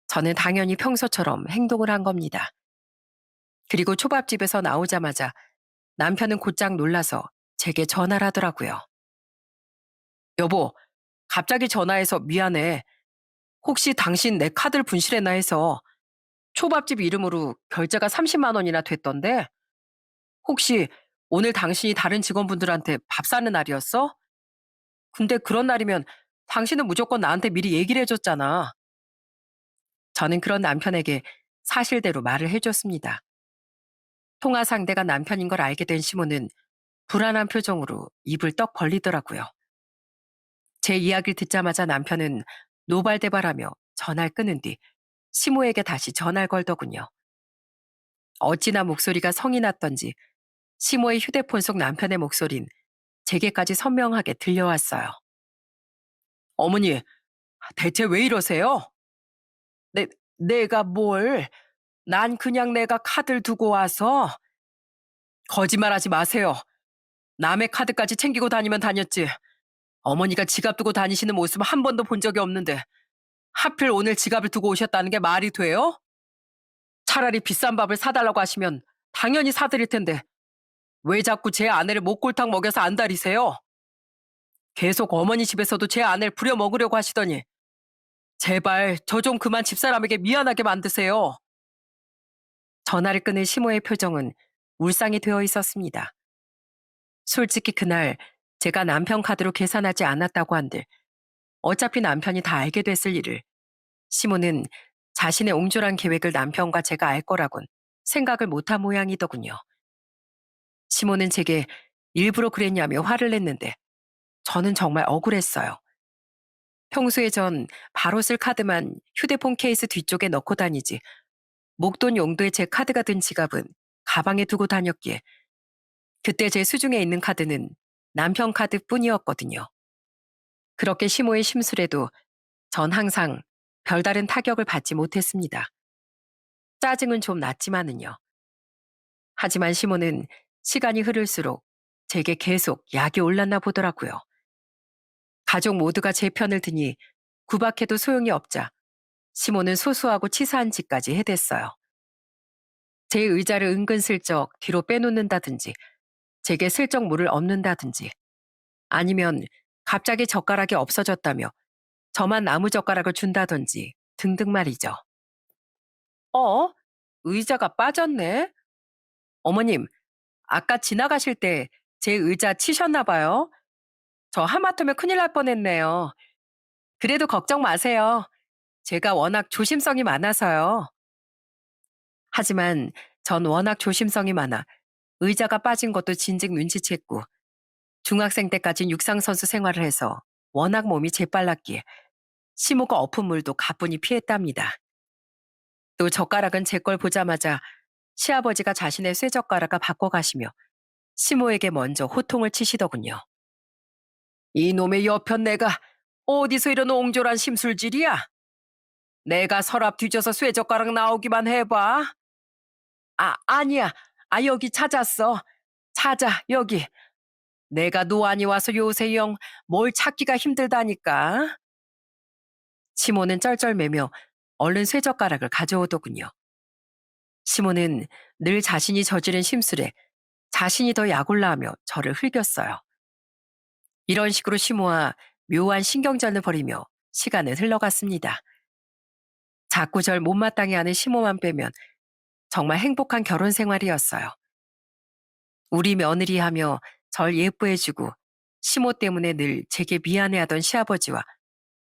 저는 당연히 평소처럼 행동을 한 겁니다. 그리고 초밥집에서 나오자마자 남편은 곧장 놀라서 제게 전화를 하더라고요. 여보, 갑자기 전화해서 미안해. 혹시 당신 내 카드를 분실했나 해서 초밥집 이름으로 결제가 30만 원이나 됐던데 혹시 오늘 당신이 다른 직원분들한테 밥 사는 날이었어? 근데 그런 날이면 당신은 무조건 나한테 미리 얘기를 해줬잖아. 저는 그런 남편에게 사실대로 말을 해줬습니다. 통화 상대가 남편인 걸 알게 된 시모는 불안한 표정으로 입을 떡 벌리더라고요. 제 이야기를 듣자마자 남편은 노발대발하며 전화를 끊은 뒤 시모에게 다시 전화를 걸더군요. 어찌나 목소리가 성이 났던지 시모의 휴대폰 속 남편의 목소린 제게까지 선명하게 들려왔어요. 어머니, 대체 왜 이러세요? 내가 뭘? 난 그냥 내가 카드를 두고 와서. 거짓말하지 마세요. 남의 카드까지 챙기고 다니면 다녔지. 어머니가 지갑 두고 다니시는 모습 한 번도 본 적이 없는데 하필 오늘 지갑을 두고 오셨다는 게 말이 돼요? 차라리 비싼 밥을 사달라고 하시면 당연히 사드릴 텐데 왜 자꾸 제 아내를 목골탕 먹여서 안달이세요? 계속 어머니 집에서도 제 아내를 부려먹으려고 하시더니 제발 저 좀 그만 집사람에게 미안하게 만드세요. 전화를 끊은 시모의 표정은 울상이 되어 있었습니다. 솔직히 그날 제가 남편 카드로 계산하지 않았다고 한들 어차피 남편이 다 알게 됐을 일을 시모는 자신의 옹졸한 계획을 남편과 제가 알 거라곤 생각을 못한 모양이더군요. 시모는 제게 일부러 그랬냐며 화를 냈는데 저는 정말 억울했어요. 평소에 전 바로 쓸 카드만 휴대폰 케이스 뒤쪽에 넣고 다니지 목돈 용도의 제 카드가 든 지갑은 가방에 두고 다녔기에 그때 제 수중에 있는 카드는 남편 카드뿐이었거든요. 그렇게 시모의 심술에도 전 항상 별다른 타격을 받지 못했습니다. 짜증은 좀 났지만은요. 하지만 시모는 시간이 흐를수록 제게 계속 약이 올랐나 보더라고요. 가족 모두가 제 편을 드니 구박해도 소용이 없자 시모는 소소하고 치사한 짓까지 해댔어요. 제 의자를 은근슬쩍 뒤로 빼놓는다든지 제게 슬쩍 물을 엎는다든지 아니면 갑자기 젓가락이 없어졌다며 저만 나무젓가락을 준다든지 등등 말이죠. 어? 의자가 빠졌네? 어머님, 아까 지나가실 때 제 의자 치셨나 봐요. 저 하마터면 큰일 날 뻔했네요. 그래도 걱정 마세요. 제가 워낙 조심성이 많아서요. 하지만 전 워낙 조심성이 많아 의자가 빠진 것도 진즉 눈치챘고 중학생 때까진 육상선수 생활을 해서 워낙 몸이 재빨랐기에 시모가 엎은 물도 가뿐히 피했답니다. 또 젓가락은 제 걸 보자마자 시아버지가 자신의 쇠젓가락을 바꿔가시며 시모에게 먼저 호통을 치시더군요. 이놈의 여편 내가 어디서 이런 옹졸한 심술질이야? 내가 서랍 뒤져서 쇠젓가락 나오기만 해봐. 아니야. 여기 찾았어. 찾아, 여기. 내가 노안이 와서 요새 영 뭘 찾기가 힘들다니까. 시모는 쩔쩔매며 얼른 쇠젓가락을 가져오더군요. 시모는 늘 자신이 저지른 심술에 자신이 더 약올라 하며 저를 흘겼어요. 이런 식으로 시모와 묘한 신경전을 벌이며 시간은 흘러갔습니다. 자꾸 절 못마땅해 하는 시모만 빼면 정말 행복한 결혼 생활이었어요. 우리 며느리 하며 절 예뻐해주고 시모 때문에 늘 제게 미안해하던 시아버지와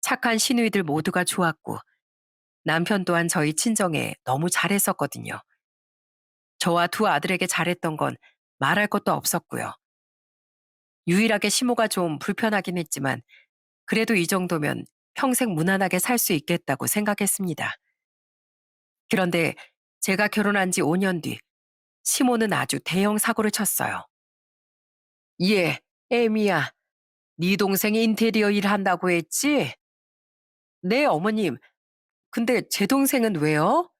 착한 시누이들 모두가 좋았고 남편 또한 저희 친정에 너무 잘했었거든요. 저와 두 아들에게 잘했던 건 말할 것도 없었고요. 유일하게 시모가 좀 불편하긴 했지만 그래도 이 정도면 평생 무난하게 살 수 있겠다고 생각했습니다. 그런데 제가 결혼한 지 5년 뒤 시모는 아주 대형 사고를 쳤어요. 예, 애미야. 네 동생이 인테리어 일 한다고 했지? 네, 어머님. 근데 제 동생은 왜요?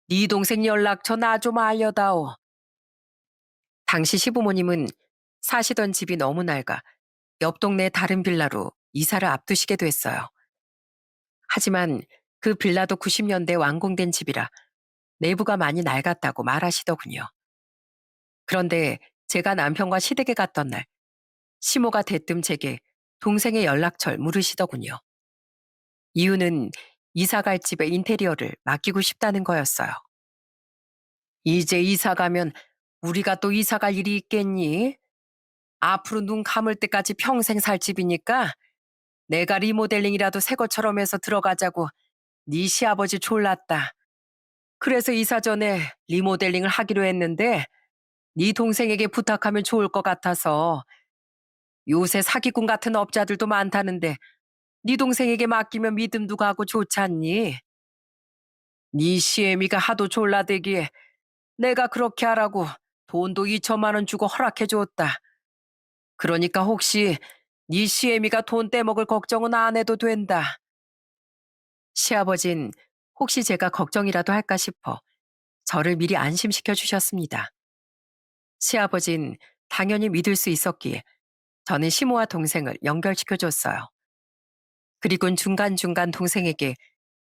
네 동생 연락처 나 좀 알려다오. 당시 시부모님은 사시던 집이 너무 낡아 옆 동네 다른 빌라로 이사를 앞두시게 됐어요. 하지만 그 빌라도 90년대 완공된 집이라 내부가 많이 낡았다고 말하시더군요. 그런데 제가 남편과 시댁에 갔던 날, 시모가 대뜸 제게 동생의 연락처를 물으시더군요. 이유는 이사 갈 집의 인테리어를 맡기고 싶다는 거였어요. 이제 이사 가면 우리가 또 이사 갈 일이 있겠니? 앞으로 눈 감을 때까지 평생 살 집이니까 내가 리모델링이라도 새 것처럼 해서 들어가자고 네 시아버지 졸랐다. 그래서 이사 전에 리모델링을 하기로 했는데 네 동생에게 부탁하면 좋을 것 같아서 요새 사기꾼 같은 업자들도 많다는데 네 동생에게 맡기면 믿음도 가고 좋지 않니? 네 시애미가 하도 졸라대기에 내가 그렇게 하라고 돈도 2천만 원 주고 허락해 줬다. 그러니까 혹시 네 시애미가 돈 떼먹을 걱정은 안 해도 된다. 시아버진 혹시 제가 걱정이라도 할까 싶어 저를 미리 안심시켜 주셨습니다. 시아버진 당연히 믿을 수 있었기에 저는 시모와 동생을 연결시켜 줬어요. 그리곤 중간중간 동생에게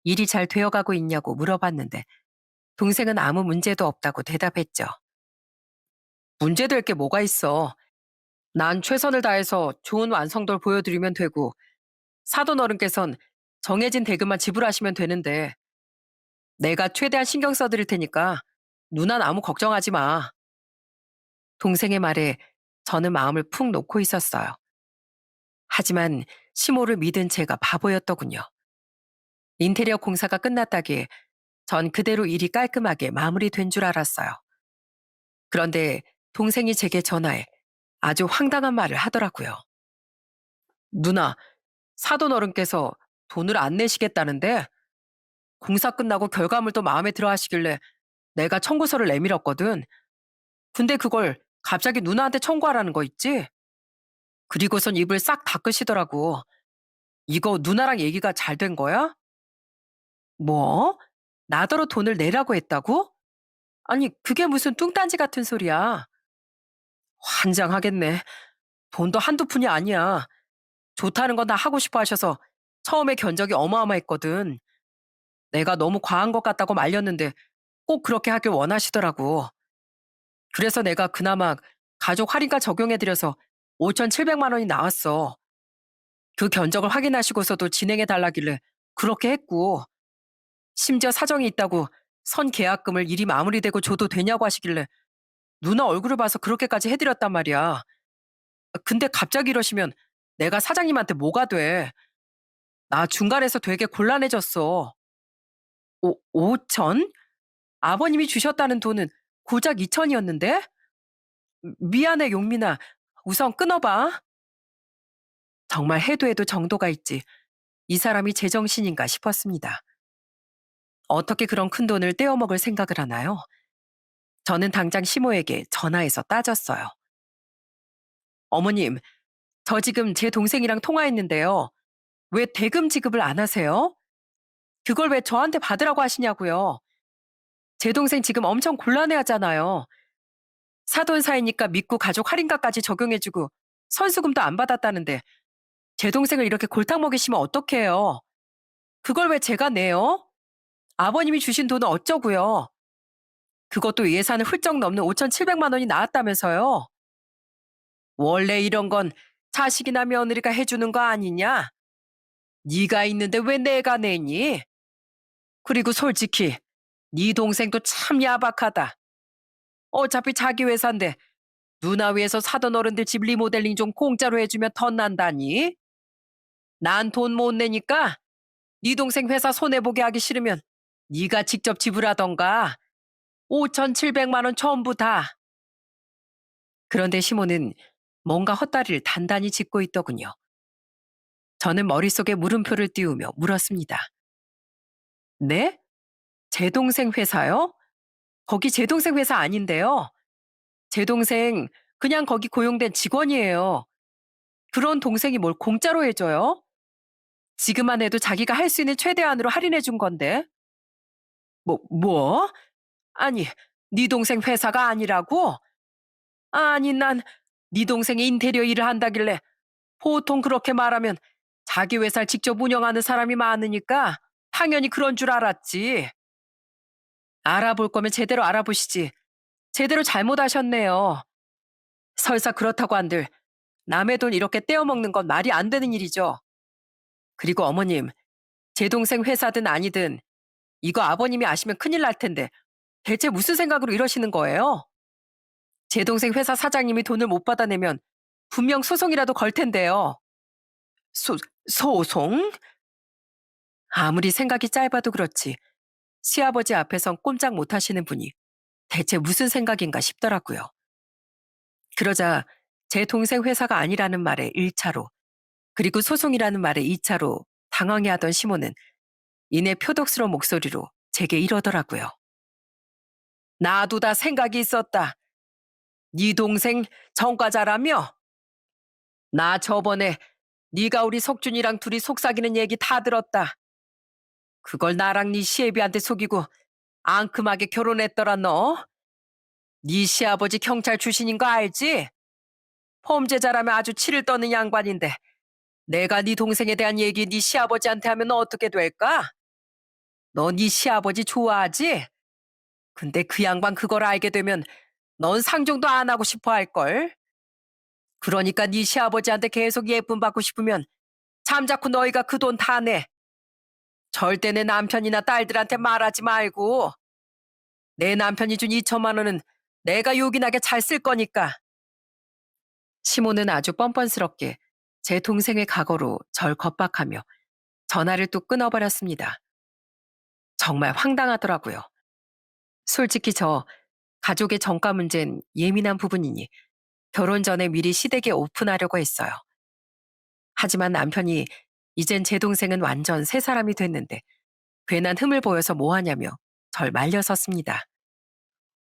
일이 잘 되어가고 있냐고 물어봤는데 동생은 아무 문제도 없다고 대답했죠. 문제될 게 뭐가 있어. 난 최선을 다해서 좋은 완성도를 보여드리면 되고 사돈 어른께선 정해진 대금만 지불하시면 되는데 내가 최대한 신경 써드릴 테니까 누난 아무 걱정하지 마. 동생의 말에 저는 마음을 푹 놓고 있었어요. 하지만 시모를 믿은 제가 바보였더군요. 인테리어 공사가 끝났다기에 전 그대로 일이 깔끔하게 마무리된 줄 알았어요. 그런데 동생이 제게 전화해 아주 황당한 말을 하더라고요. 누나, 사돈 어른께서 돈을 안 내시겠다는데 공사 끝나고 결과물도 마음에 들어 하시길래 내가 청구서를 내밀었거든. 근데 그걸 갑자기 누나한테 청구하라는 거 있지? 그리고선 입을 싹 닦으시더라고. 이거 누나랑 얘기가 잘 된 거야? 뭐? 나더러 돈을 내라고 했다고? 아니, 그게 무슨 뚱딴지 같은 소리야. 환장하겠네. 돈도 한두 푼이 아니야. 좋다는 건 다 하고 싶어 하셔서 처음에 견적이 어마어마했거든. 내가 너무 과한 것 같다고 말렸는데 꼭 그렇게 하길 원하시더라고. 그래서 내가 그나마 가족 할인가 적용해드려서 5,700만 원이 나왔어. 그 견적을 확인하시고서도 진행해 달라길래 그렇게 했고, 심지어 사정이 있다고 선 계약금을 일이 마무리되고 줘도 되냐고 하시길래 누나 얼굴을 봐서 그렇게까지 해드렸단 말이야. 근데 갑자기 이러시면 내가 사장님한테 뭐가 돼? 나 중간에서 되게 곤란해졌어. 5천? 아버님이 주셨다는 돈은 고작 2천이었는데? 미안해, 용민아. 우선 끊어봐. 정말 해도 해도 정도가 있지. 이 사람이 제정신인가 싶었습니다. 어떻게 그런 큰 돈을 떼어먹을 생각을 하나요? 저는 당장 시모에게 전화해서 따졌어요. 어머님, 저 지금 제 동생이랑 통화했는데요. 왜 대금 지급을 안 하세요? 그걸 왜 저한테 받으라고 하시냐고요. 제 동생 지금 엄청 곤란해 하잖아요. 사돈 사이니까 믿고 가족 할인가까지 적용해주고 선수금도 안 받았다는데 제 동생을 이렇게 골탕 먹이시면 어떡해요? 그걸 왜 제가 내요? 아버님이 주신 돈은 어쩌고요? 그것도 예산을 훌쩍 넘는 5,700만 원이 나왔다면서요? 원래 이런 건 자식이나 며느리가 해주는 거 아니냐? 네가 있는데 왜 내가 내니? 그리고 솔직히 네 동생도 참 야박하다. 어차피 자기 회사인데 누나 위해서 사돈 어른들 집 리모델링 좀 공짜로 해주면 덧난다니? 난 돈 못 내니까 네 동생 회사 손해보게 하기 싫으면 네가 직접 지불하던가. 5,700만 원 전부 다. 그런데 시모는 뭔가 헛다리를 단단히 짚고 있더군요. 저는 머릿속에 물음표를 띄우며 물었습니다. 네? 제 동생 회사요? 거기 제 동생 회사 아닌데요. 제 동생 그냥 거기 고용된 직원이에요. 그런 동생이 뭘 공짜로 해줘요? 지금만 해도 자기가 할 수 있는 최대한으로 할인해 준 건데. 뭐? 아니, 네 동생 회사가 아니라고? 아니, 난 네 동생이 인테리어 일을 한다길래 보통 그렇게 말하면 자기 회사를 직접 운영하는 사람이 많으니까 당연히 그런 줄 알았지. 알아볼 거면 제대로 알아보시지. 제대로 잘못하셨네요. 설사 그렇다고 한들 남의 돈 이렇게 떼어먹는 건 말이 안 되는 일이죠. 그리고 어머님, 제 동생 회사든 아니든 이거 아버님이 아시면 큰일 날 텐데 대체 무슨 생각으로 이러시는 거예요? 제 동생 회사 사장님이 돈을 못 받아내면 분명 소송이라도 걸 텐데요. 소, 소송? 아무리 생각이 짧아도 그렇지 시아버지 앞에선 꼼짝 못 하시는 분이 대체 무슨 생각인가 싶더라고요. 그러자 제 동생 회사가 아니라는 말에 1차로 그리고 소송이라는 말에 2차로 당황해하던 시모는 이내 표독스러운 목소리로 제게 이러더라고요. 나도 다 생각이 있었다. 네 동생 정과자라며? 나 저번에 네가 우리 석준이랑 둘이 속삭이는 얘기 다 들었다. 그걸 나랑 네 시애비한테 속이고 앙큼하게 결혼했더라 너. 네 시아버지 경찰 출신인 거 알지? 범죄자라면 아주 치를 떠는 양반인데 내가 네 동생에 대한 얘기 네 시아버지한테 하면 어떻게 될까? 너 네 시아버지 좋아하지? 근데 그 양반 그걸 알게 되면 넌 상종도 안 하고 싶어 할걸. 그러니까 네 시아버지한테 계속 예쁨 받고 싶으면 잠자코 너희가 그 돈 다 내. 절대 내 남편이나 딸들한테 말하지 말고 내 남편이 준 2천만 원은 내가 요긴하게 잘 쓸 거니까. 시모는 아주 뻔뻔스럽게 제 동생의 각오로 절 겁박하며 전화를 또 끊어버렸습니다. 정말 황당하더라고요. 솔직히 저 가족의 정가 문제는 예민한 부분이니 결혼 전에 미리 시댁에 오픈하려고 했어요. 하지만 남편이 이젠 제 동생은 완전 새 사람이 됐는데 괜한 흠을 보여서 뭐하냐며 절 말려섰습니다.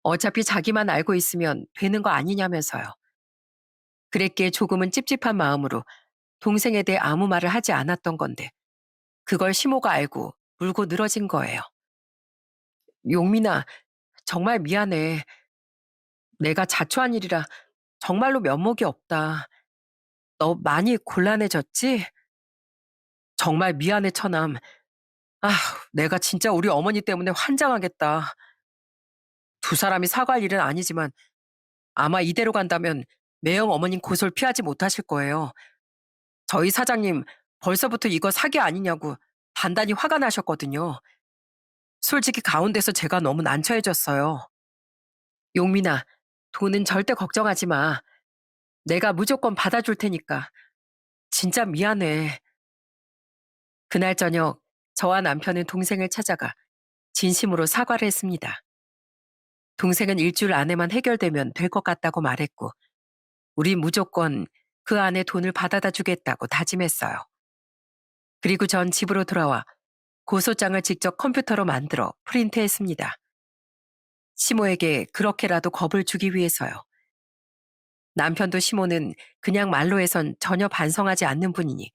어차피 자기만 알고 있으면 되는 거 아니냐면서요. 그랬기에 조금은 찝찝한 마음으로 동생에 대해 아무 말을 하지 않았던 건데 그걸 시모가 알고 물고 늘어진 거예요. 용민아, 정말 미안해. 내가 자초한 일이라 정말로 면목이 없다. 너 많이 곤란해졌지? 정말 미안해, 처남. 아, 내가 진짜 우리 어머니 때문에 환장하겠다. 두 사람이 사과할 일은 아니지만 아마 이대로 간다면 매형 어머님 고소를 피하지 못하실 거예요. 저희 사장님 벌써부터 이거 사기 아니냐고 단단히 화가 나셨거든요. 솔직히 가운데서 제가 너무 난처해졌어요. 용민아, 돈은 절대 걱정하지 마. 내가 무조건 받아줄 테니까. 진짜 미안해. 그날 저녁 저와 남편은 동생을 찾아가 진심으로 사과를 했습니다. 동생은 일주일 안에만 해결되면 될 것 같다고 말했고 우린 무조건 그 안에 돈을 받아다 주겠다고 다짐했어요. 그리고 전 집으로 돌아와 고소장을 직접 컴퓨터로 만들어 프린트했습니다. 시모에게 그렇게라도 겁을 주기 위해서요. 남편도 시모는 그냥 말로 해선 전혀 반성하지 않는 분이니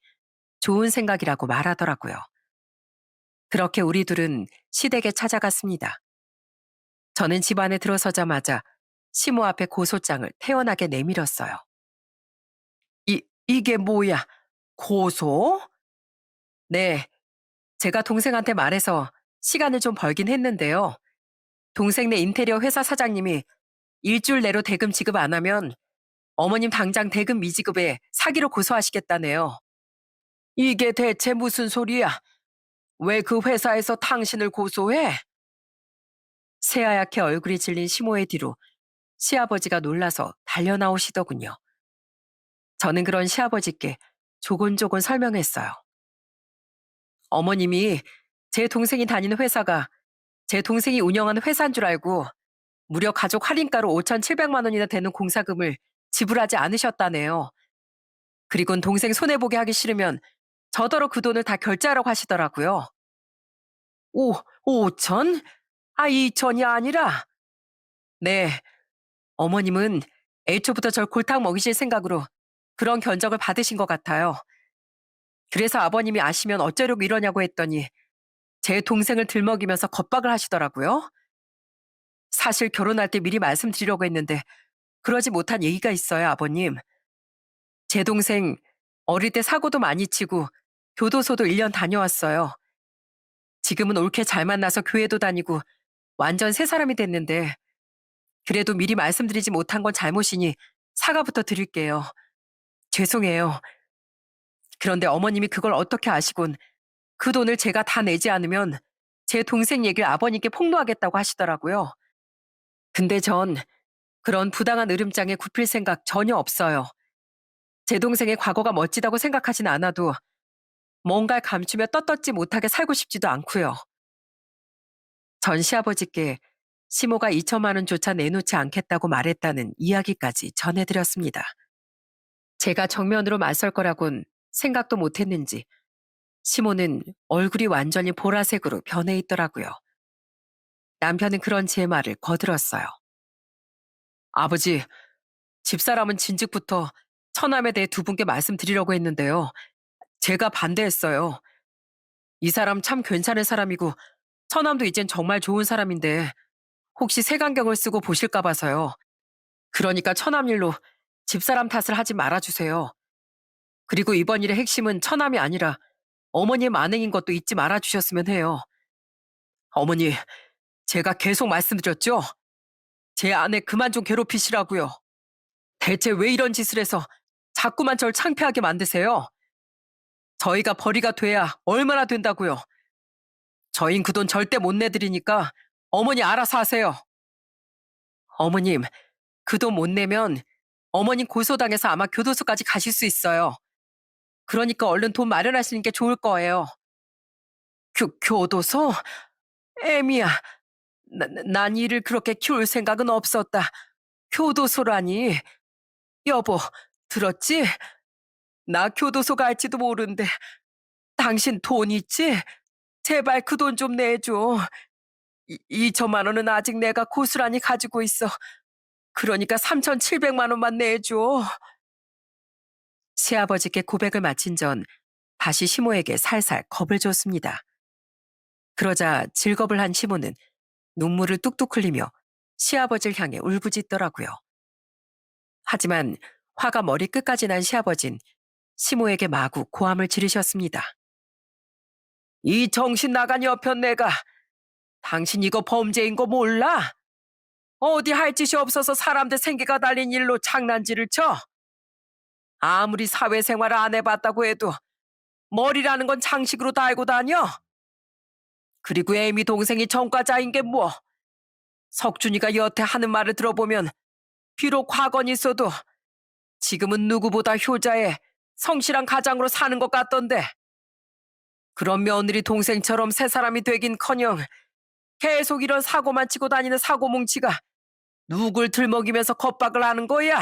좋은 생각이라고 말하더라고요. 그렇게 우리 둘은 시댁에 찾아갔습니다. 저는 집 안에 들어서자마자 시모 앞에 고소장을 태연하게 내밀었어요. 이게 뭐야? 고소? 네, 제가 동생한테 말해서 시간을 좀 벌긴 했는데요. 동생네 인테리어 회사 사장님이 일주일 내로 대금 지급 안 하면 어머님 당장 대금 미지급에 사기로 고소하시겠다네요. 이게 대체 무슨 소리야? 왜 그 회사에서 당신을 고소해? 새하얗게 얼굴이 질린 시모의 뒤로 시아버지가 놀라서 달려나오시더군요. 저는 그런 시아버지께 조곤조곤 설명했어요. 어머님이 제 동생이 다니는 회사가 제 동생이 운영하는 회사인 줄 알고 무려 가족 할인가로 5,700만 원이나 되는 공사금을 지불하지 않으셨다네요. 그리곤 동생 손해보게 하기 싫으면 저더러 그 돈을 다 결제하라고 하시더라고요. 5천? 2천이 아니라? 네, 어머님은 애초부터 절 골탕 먹이실 생각으로 그런 견적을 받으신 것 같아요. 그래서 아버님이 아시면 어쩌려고 이러냐고 했더니 제 동생을 들먹이면서 겁박을 하시더라고요. 사실 결혼할 때 미리 말씀드리려고 했는데 그러지 못한 얘기가 있어요, 아버님. 제 동생 어릴 때 사고도 많이 치고 교도소도 1년 다녀왔어요. 지금은 옳게 잘 만나서 교회도 다니고 완전 새 사람이 됐는데 그래도 미리 말씀드리지 못한 건 잘못이니 사과부터 드릴게요. 죄송해요. 그런데 어머님이 그걸 어떻게 아시곤 그 돈을 제가 다 내지 않으면 제 동생 얘기를 아버님께 폭로하겠다고 하시더라고요. 근데 전 그런 부당한 으름장에 굽힐 생각 전혀 없어요. 제 동생의 과거가 멋지다고 생각하진 않아도 뭔가를 감추며 떳떳지 못하게 살고 싶지도 않고요. 전 시아버지께 시모가 2천만 원조차 내놓지 않겠다고 말했다는 이야기까지 전해드렸습니다. 제가 정면으로 맞설 거라곤 생각도 못했는지 시모는 얼굴이 완전히 보라색으로 변해 있더라고요. 남편은 그런 제 말을 거들었어요. 아버지, 집사람은 진즉부터 처남에 대해 두 분께 말씀드리려고 했는데요. 제가 반대했어요. 이 사람 참 괜찮은 사람이고 처남도 이젠 정말 좋은 사람인데 혹시 색안경을 쓰고 보실까 봐서요. 그러니까 처남 일로 집사람 탓을 하지 말아주세요. 그리고 이번 일의 핵심은 처남이 아니라 어머니의 만행인 것도 잊지 말아주셨으면 해요. 어머니, 제가 계속 말씀드렸죠? 제 아내 그만 좀 괴롭히시라고요. 대체 왜 이런 짓을 해서 자꾸만 절 창피하게 만드세요? 저희가 벌이가 돼야 얼마나 된다고요. 저흰 그 돈 절대 못 내드리니까 어머니 알아서 하세요. 어머님, 그 돈 못 내면 어머님 고소당해서 아마 교도소까지 가실 수 있어요. 그러니까 얼른 돈 마련하시는 게 좋을 거예요. 교도소? 애미야, 난 이를 그렇게 키울 생각은 없었다. 교도소라니. 여보, 들었지? 나 교도소 갈지도 모르는데 당신 돈 있지? 제발 그 돈 좀 내줘. 2천만 원은 아직 내가 고스란히 가지고 있어. 그러니까 3,700만 원만 내줘. 시아버지께 고백을 마친 전 다시 시모에게 살살 겁을 줬습니다. 그러자 질겁을 한 시모는 눈물을 뚝뚝 흘리며 시아버지를 향해 울부짖더라고요. 하지만 화가 머리 끝까지 난 시아버진 시모에게 마구 고함을 지르셨습니다. 이 정신 나간 여편네가 당신 이거 범죄인 거 몰라? 어디 할 짓이 없어서 사람들 생계가 달린 일로 장난질을 쳐? 아무리 사회생활을 안 해봤다고 해도 머리라는 건 장식으로 달고 다녀? 그리고 애미 동생이 전과자인 게 뭐? 석준이가 여태 하는 말을 들어보면 비록 과거는 있어도 지금은 누구보다 효자의 성실한 가장으로 사는 것 같던데. 그런 며느리 동생처럼 새 사람이 되긴커녕 계속 이런 사고만 치고 다니는 사고뭉치가 누굴 들먹이면서 겁박을 하는 거야?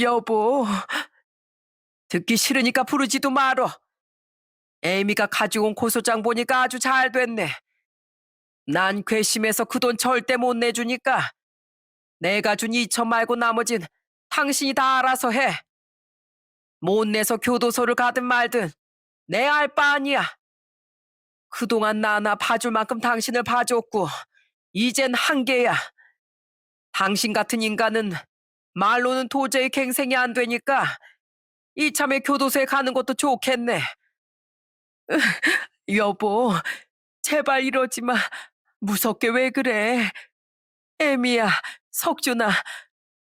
여보, 듣기 싫으니까 부르지도 말어. 애미가 가지고 온 고소장 보니까 아주 잘 됐네. 난 괘씸해서 그 돈 절대 못 내주니까 내가 준 2천 말고 나머진 당신이 다 알아서 해. 못 내서 교도소를 가든 말든 내 알 바 아니야. 그동안 나나 봐줄 만큼 당신을 봐줬고 이젠 한계야. 당신 같은 인간은 말로는 도저히 갱생이 안 되니까 이참에 교도소에 가는 것도 좋겠네. 여보, 제발 이러지 마. 무섭게 왜 그래? 애미야, 석준아,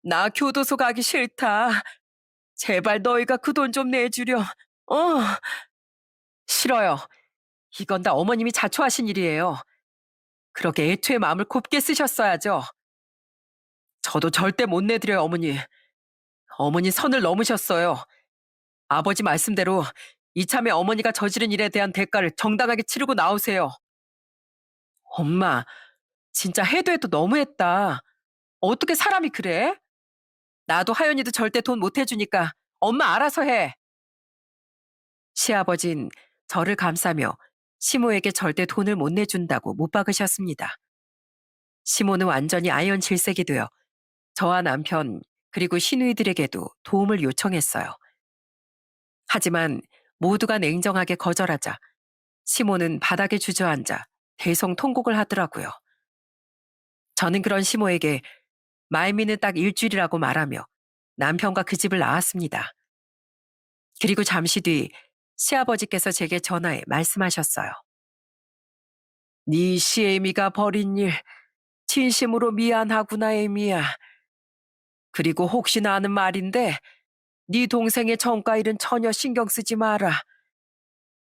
나 교도소 가기 싫다. 제발 너희가 그 돈 좀 내주려. 어, 싫어요. 이건 다 어머님이 자초하신 일이에요. 그렇게 애초에 마음을 곱게 쓰셨어야죠. 저도 절대 못 내드려요, 어머니. 어머니 선을 넘으셨어요. 아버지 말씀대로 이참에 어머니가 저지른 일에 대한 대가를 정당하게 치르고 나오세요. 엄마, 진짜 해도 해도 너무했다. 어떻게 사람이 그래? 나도 하연이도 절대 돈 못 해주니까 엄마 알아서 해. 시아버진 저를 감싸며 시모에게 절대 돈을 못 내준다고 못 박으셨습니다. 시모는 완전히 아이언 질색이 되어 저와 남편 그리고 시누이들에게도 도움을 요청했어요. 하지만 모두가 냉정하게 거절하자 시모는 바닥에 주저앉아 대성통곡을 하더라고요. 저는 그런 시모에게 말미는 딱 일주일이라고 말하며 남편과 그 집을 나왔습니다. 그리고 잠시 뒤 시아버지께서 제게 전화해 말씀하셨어요. 네 시애미가 벌인 일 진심으로 미안하구나, 애미야. 그리고 혹시나 하는 말인데 네 동생의 정가 일은 전혀 신경 쓰지 마라.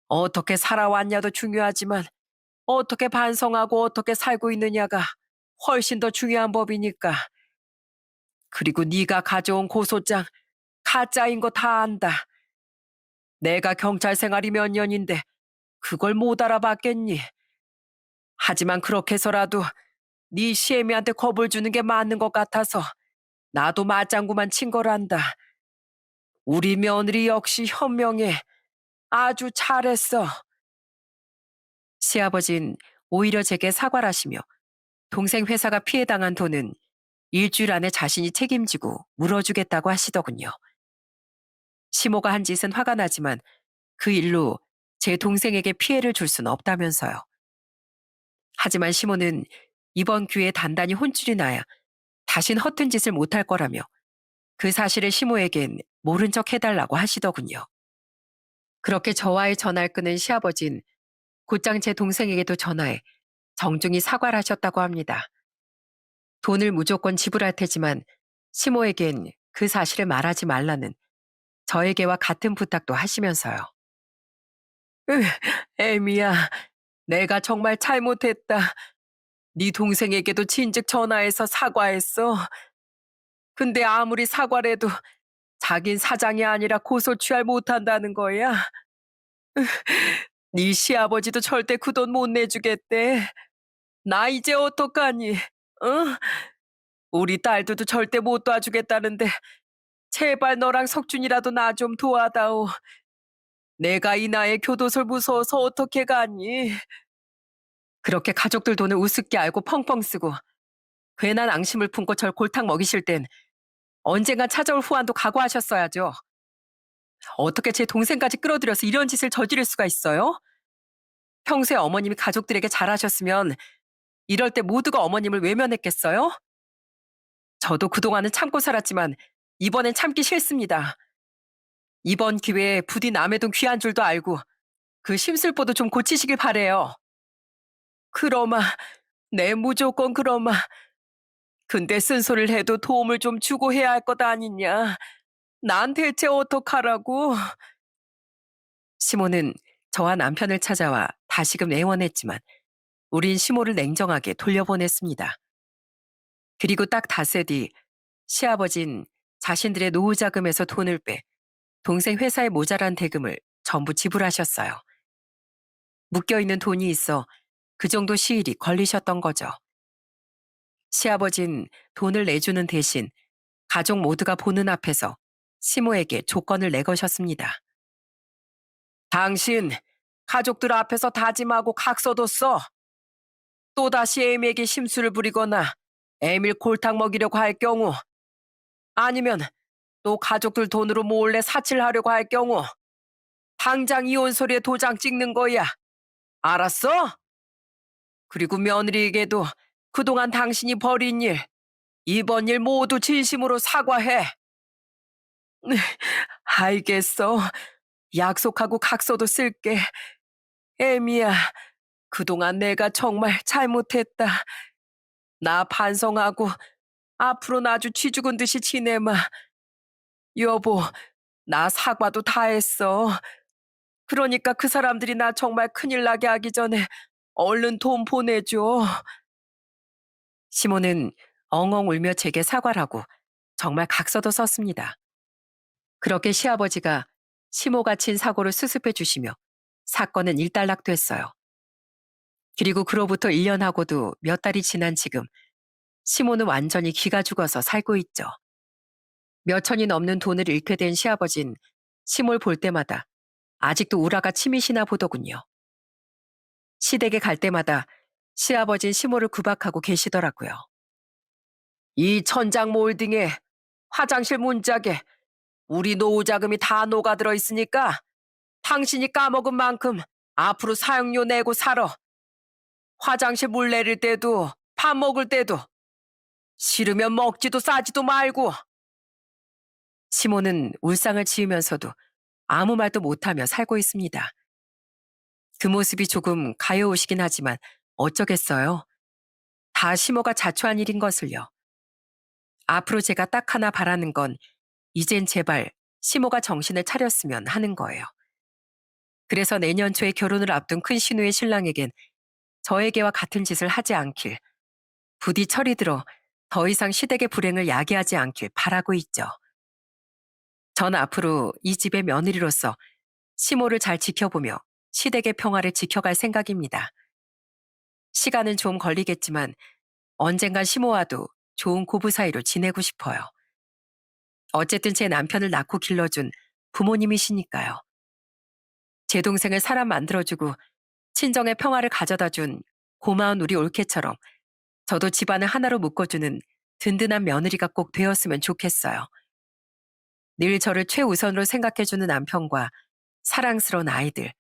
어떻게 살아왔냐도 중요하지만 어떻게 반성하고 어떻게 살고 있느냐가 훨씬 더 중요한 법이니까. 그리고 네가 가져온 고소장 가짜인 거 다 안다. 내가 경찰 생활이 몇 년인데 그걸 못 알아봤겠니? 하지만 그렇게 해서라도 네 시애미한테 겁을 주는 게 맞는 것 같아서 나도 맞장구만 친 거란다. 우리 며느리 역시 현명해. 아주 잘했어. 시아버진 오히려 제게 사과를 하시며 동생 회사가 피해당한 돈은 일주일 안에 자신이 책임지고 물어주겠다고 하시더군요. 시모가 한 짓은 화가 나지만 그 일로 제 동생에게 피해를 줄 수는 없다면서요. 하지만 시모는 이번 기회에 단단히 혼쭐이 나야 다신 허튼 짓을 못할 거라며 그 사실을 시모에겐 모른 척 해달라고 하시더군요. 그렇게 저와의 전화를 끊은 시아버진 곧장 제 동생에게도 전화해 정중히 사과를 하셨다고 합니다. 돈을 무조건 지불할 테지만 시모에겐 그 사실을 말하지 말라는 저에게와 같은 부탁도 하시면서요. 애미야, 내가 정말 잘못했다. 네 동생에게도 진즉 전화해서 사과했어. 근데 아무리 사과를 해도 자긴 사장이 아니라 고소 취할 못한다는 거야. 네 시아버지도 절대 그 돈 못 내주겠대. 나 이제 어떡하니? 어? 우리 딸들도 절대 못 도와주겠다는데 제발 너랑 석준이라도 나 좀 도와다오. 내가 이 나이에 교도소를 무서워서 어떻게 가니? 그렇게 가족들 돈을 우습게 알고 펑펑 쓰고 괜한 앙심을 품고 절 골탕 먹이실 땐 언젠간 찾아올 후환도 각오하셨어야죠. 어떻게 제 동생까지 끌어들여서 이런 짓을 저지를 수가 있어요? 평소에 어머님이 가족들에게 잘하셨으면 이럴 때 모두가 어머님을 외면했겠어요? 저도 그동안은 참고 살았지만 이번엔 참기 싫습니다. 이번 기회에 부디 남의 돈 귀한 줄도 알고 그 심술보도 좀 고치시길 바래요. 그러마, 내 무조건 그러마. 근데 쓴소리를 해도 도움을 좀 주고 해야 할 것 아니냐. 난 대체 어떡하라고. 시모는 저와 남편을 찾아와 다시금 애원했지만 우린 시모를 냉정하게 돌려보냈습니다. 그리고 딱 닷새 뒤 시아버진 자신들의 노후 자금에서 돈을 빼 동생 회사에 모자란 대금을 전부 지불하셨어요. 묶여있는 돈이 있어 그 정도 시일이 걸리셨던 거죠. 시아버진 돈을 내주는 대신 가족 모두가 보는 앞에서 시모에게 조건을 내거셨습니다. 당신 가족들 앞에서 다짐하고 각서도 써. 또다시 에미에게 심술을 부리거나 에밀 골탕 먹이려고 할 경우 아니면 또 가족들 돈으로 몰래 사치하려고 할 경우 당장 이혼서류에 도장 찍는 거야. 알았어? 그리고 며느리에게도 그동안 당신이 벌인 일, 이번 일 모두 진심으로 사과해. 알겠어. 약속하고 각서도 쓸게. 에미야, 그동안 내가 정말 잘못했다. 나 반성하고 앞으로는 아주 쥐죽은 듯이 지내마. 여보, 나 사과도 다 했어. 그러니까 그 사람들이 나 정말 큰일 나게 하기 전에 얼른 돈 보내줘. 시모는 엉엉 울며 제게 사과를 하고 정말 각서도 썼습니다. 그렇게 시아버지가 시모가 친 사고를 수습해 주시며 사건은 일단락됐어요. 그리고 그로부터 1년하고도 몇 달이 지난 지금 시모는 완전히 기가 죽어서 살고 있죠. 몇 천이 넘는 돈을 잃게 된 시아버진 시모를 볼 때마다 아직도 우라가 치미시나 보더군요. 시댁에 갈 때마다 시아버진 시모를 구박하고 계시더라고요. 이 천장 몰딩에 화장실 문짝에 우리 노후 자금이 다 녹아들어 있으니까 당신이 까먹은 만큼 앞으로 사용료 내고 살아. 화장실 물 내릴 때도 밥 먹을 때도 싫으면 먹지도 싸지도 말고. 시모는 울상을 지으면서도 아무 말도 못하며 살고 있습니다. 그 모습이 조금 가여우시긴 하지만 어쩌겠어요. 다 시모가 자초한 일인 것을요. 앞으로 제가 딱 하나 바라는 건 이젠 제발 시모가 정신을 차렸으면 하는 거예요. 그래서 내년 초에 결혼을 앞둔 큰 신우의 신랑에겐 저에게와 같은 짓을 하지 않길, 부디 철이 들어 더 이상 시댁의 불행을 야기하지 않길 바라고 있죠. 전 앞으로 이 집의 며느리로서 시모를 잘 지켜보며 시댁의 평화를 지켜갈 생각입니다. 시간은 좀 걸리겠지만 언젠간 시모와도 좋은 고부 사이로 지내고 싶어요. 어쨌든 제 남편을 낳고 길러준 부모님이시니까요. 제 동생을 사람 만들어주고 친정의 평화를 가져다 준 고마운 우리 올케처럼 저도 집안을 하나로 묶어주는 든든한 며느리가 꼭 되었으면 좋겠어요. 늘 저를 최우선으로 생각해주는 남편과 사랑스러운 아이들,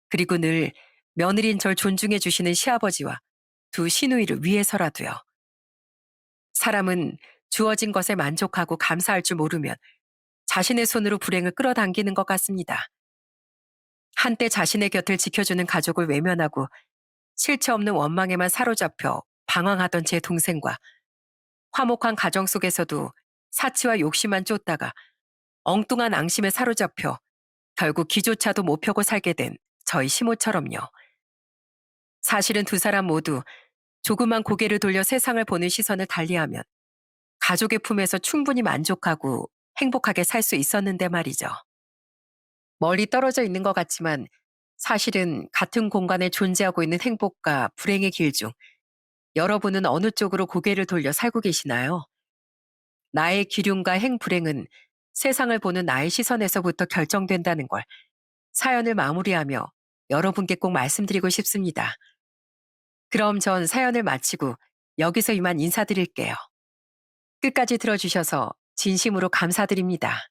그리고 늘 며느리인 절 존중해주시는 시아버지와 두 시누이를 위해서라도요. 사람은 주어진 것에 만족하고 감사할 줄 모르면 자신의 손으로 불행을 끌어당기는 것 같습니다. 한때 자신의 곁을 지켜주는 가족을 외면하고 실체 없는 원망에만 사로잡혀 방황하던 제 동생과 화목한 가정 속에서도 사치와 욕심만 쫓다가 엉뚱한 앙심에 사로잡혀 결국 기조차도 못 펴고 살게 된 저희 시모처럼요. 사실은 두 사람 모두 조그만 고개를 돌려 세상을 보는 시선을 달리하면 가족의 품에서 충분히 만족하고 행복하게 살 수 있었는데 말이죠. 멀리 떨어져 있는 것 같지만 사실은 같은 공간에 존재하고 있는 행복과 불행의 길 중 여러분은 어느 쪽으로 고개를 돌려 살고 계시나요? 나의 기륜과 행불행은 세상을 보는 나의 시선에서부터 결정된다는 걸 사연을 마무리하며 여러분께 꼭 말씀드리고 싶습니다. 그럼 전 사연을 마치고 여기서 이만 인사드릴게요. 끝까지 들어주셔서 진심으로 감사드립니다.